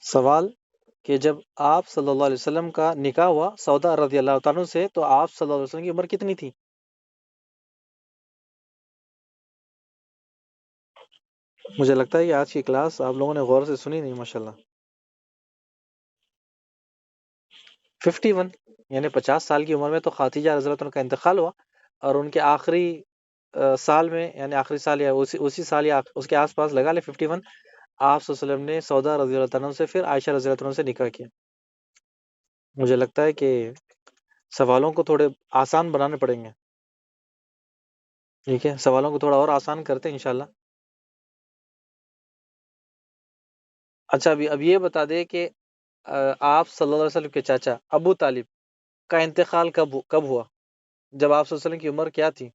سوال کہ جب آپ صلی اللہ علیہ وسلم کا نکاح ہوا سودا رضی اللہ تعالیٰ عنہ سے، تو آپ صلی اللہ علیہ وسلم کی عمر کتنی تھی؟ مجھے لگتا ہے کہ آج کی کلاس آپ لوگوں نے غور سے سنی نہیں، ماشاءاللہ۔ 51، یعنی 50 سال کی عمر میں تو خدیجہ رضی اللہ عنہ کا انتقال ہوا، اور ان کے آخری سال میں، یعنی آخری سال یا اسی سال یا اس کے آس پاس لگا لے 51، آپ صلی اللہ علیہ وسلم نے سودا رضی اللہ عنہ سے پھر عائشہ رضی اللہ عنہ سے نکاح کیا۔ مجھے لگتا ہے کہ سوالوں کو تھوڑے آسان بنانے پڑیں گے، ٹھیک ہے؟ سوالوں کو تھوڑا اور آسان کرتے ہیں انشاءاللہ۔ اچھا، اب یہ بتا دے کہ آپ صلی اللہ علیہ وسلم کے چاچا ابو طالب کا انتقال کب ہوا؟ جب آپ صلی اللہ علیہ وسلم کی عمر کیا تھی؟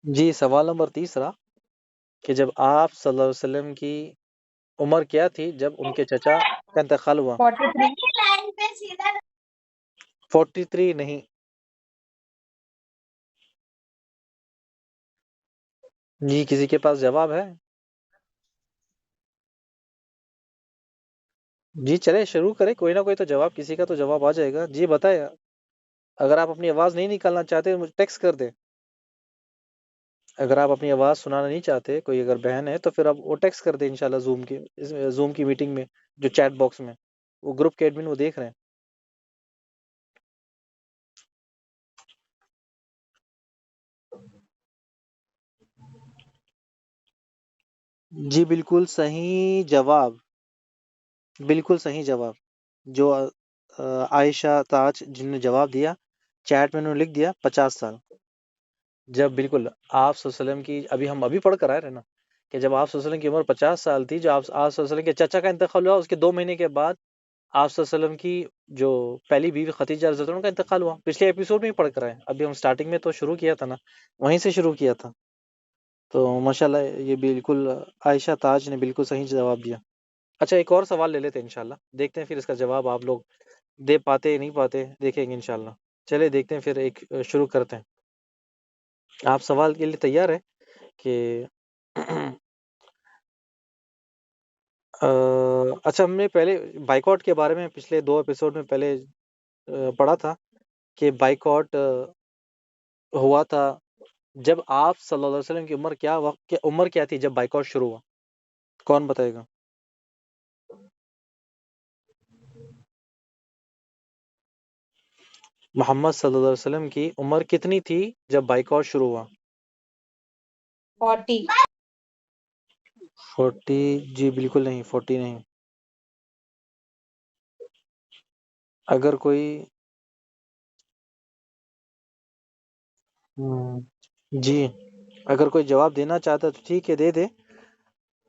جی، سوال نمبر تیسرا کہ جب آپ صلی اللہ علیہ وسلم کی عمر کیا تھی جب ان کے چچا کا انتقال ہوا؟ 43 43 نہیں جی، کسی کے پاس جواب ہے؟ جی چلے شروع کرے، کوئی نہ کوئی تو جواب، کسی کا تو جواب آ جائے گا۔ جی بتائے، اگر آپ اپنی آواز نہیں نکالنا چاہتے مجھے ٹیکسٹ کر دیں۔ اگر آپ اپنی آواز سنانا نہیں چاہتے، کوئی اگر بہن ہے تو پھر آپ وہ ٹیکسٹ کر دیں انشاءاللہ، زوم کی میٹنگ میں، جو چیٹ باکس میں، وہ گروپ کے ایڈمن وہ دیکھ رہے ہیں۔ جی بالکل صحیح جواب، بالکل صحیح جواب، جو عائشہ تاج جن نے جواب دیا، چیٹ میں انہوں نے لکھ دیا 50 سال۔ جب بالکل آپ صلی اللہ علیہ وسلم کی، ہم ابھی پڑھ کر آئے رہے نا، کہ جب آپ صلی اللہ علیہ وسلم کی عمر 50 سال تھی، جو آپ صلی اللہ علیہ وسلم کے چچا کا انتقال ہوا، اس کے 2 مہینے کے بعد آپ صلی اللہ علیہ وسلم کی جو پہلی بیوی خدیجہ رضی اللہ عنہا کا انتقال ہوا۔ پچھلے ایپیسوڈ میں ہی پڑھ کر آئے، ابھی ہم سٹارٹنگ میں تو شروع کیا تھا نا، وہیں سے شروع کیا تھا۔ تو ماشاءاللہ یہ بالکل عائشہ تاج نے بالکل صحیح جواب دیا۔ اچھا، ایک اور سوال لے لیتے ہیں انشاءاللہ، دیکھتے ہیں پھر اس کا جواب آپ لوگ دے پاتے نہیں پاتے، دیکھیں گے انشاءاللہ۔ چلے دیکھتے ہیں، پھر ایک شروع کرتے ہیں۔ آپ سوال کے لیے تیار ہے کہ اچھا، ہم نے پہلے بائیکاٹ کے بارے میں پچھلے 2 ایپیسوڈ میں پہلے پڑھا تھا کہ بائیکاٹ ہوا تھا جب آپ صلی اللہ علیہ وسلم کی عمر کیا تھی جب بائیکاٹ شروع ہوا؟ کون بتائے گا؟ محمد صلی اللہ علیہ وسلم کی عمر کتنی تھی جب بائیکاٹ شروع ہوا؟ 40 40؟ جی بالکل نہیں، 40 نہیں۔ اگر کوئی جی اگر کوئی جواب دینا چاہتا ہے تو ٹھیک ہے، دے دے،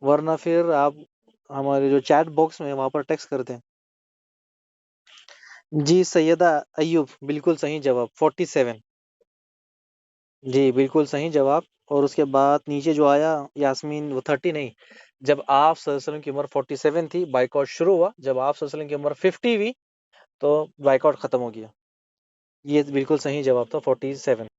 ورنہ پھر آپ ہمارے جو چیٹ باکس میں وہاں پر ٹیکسٹ کر دیں۔ جی سیدہ ایوب، بالکل صحیح جواب، 47۔ جی بالکل صحیح جواب. اور اس کے بعد نیچے جو آیا یاسمین، وہ 30 نہیں، جب آپ صلی اللہ علیہ وسلم کی عمر 47 تھی بائک آؤٹ شروع ہوا، جب آپ صلی اللہ علیہ وسلم کی عمر 50 ہوئی تو بائک آؤٹ ختم ہو گیا. یہ بالکل صحیح جواب تھا 47.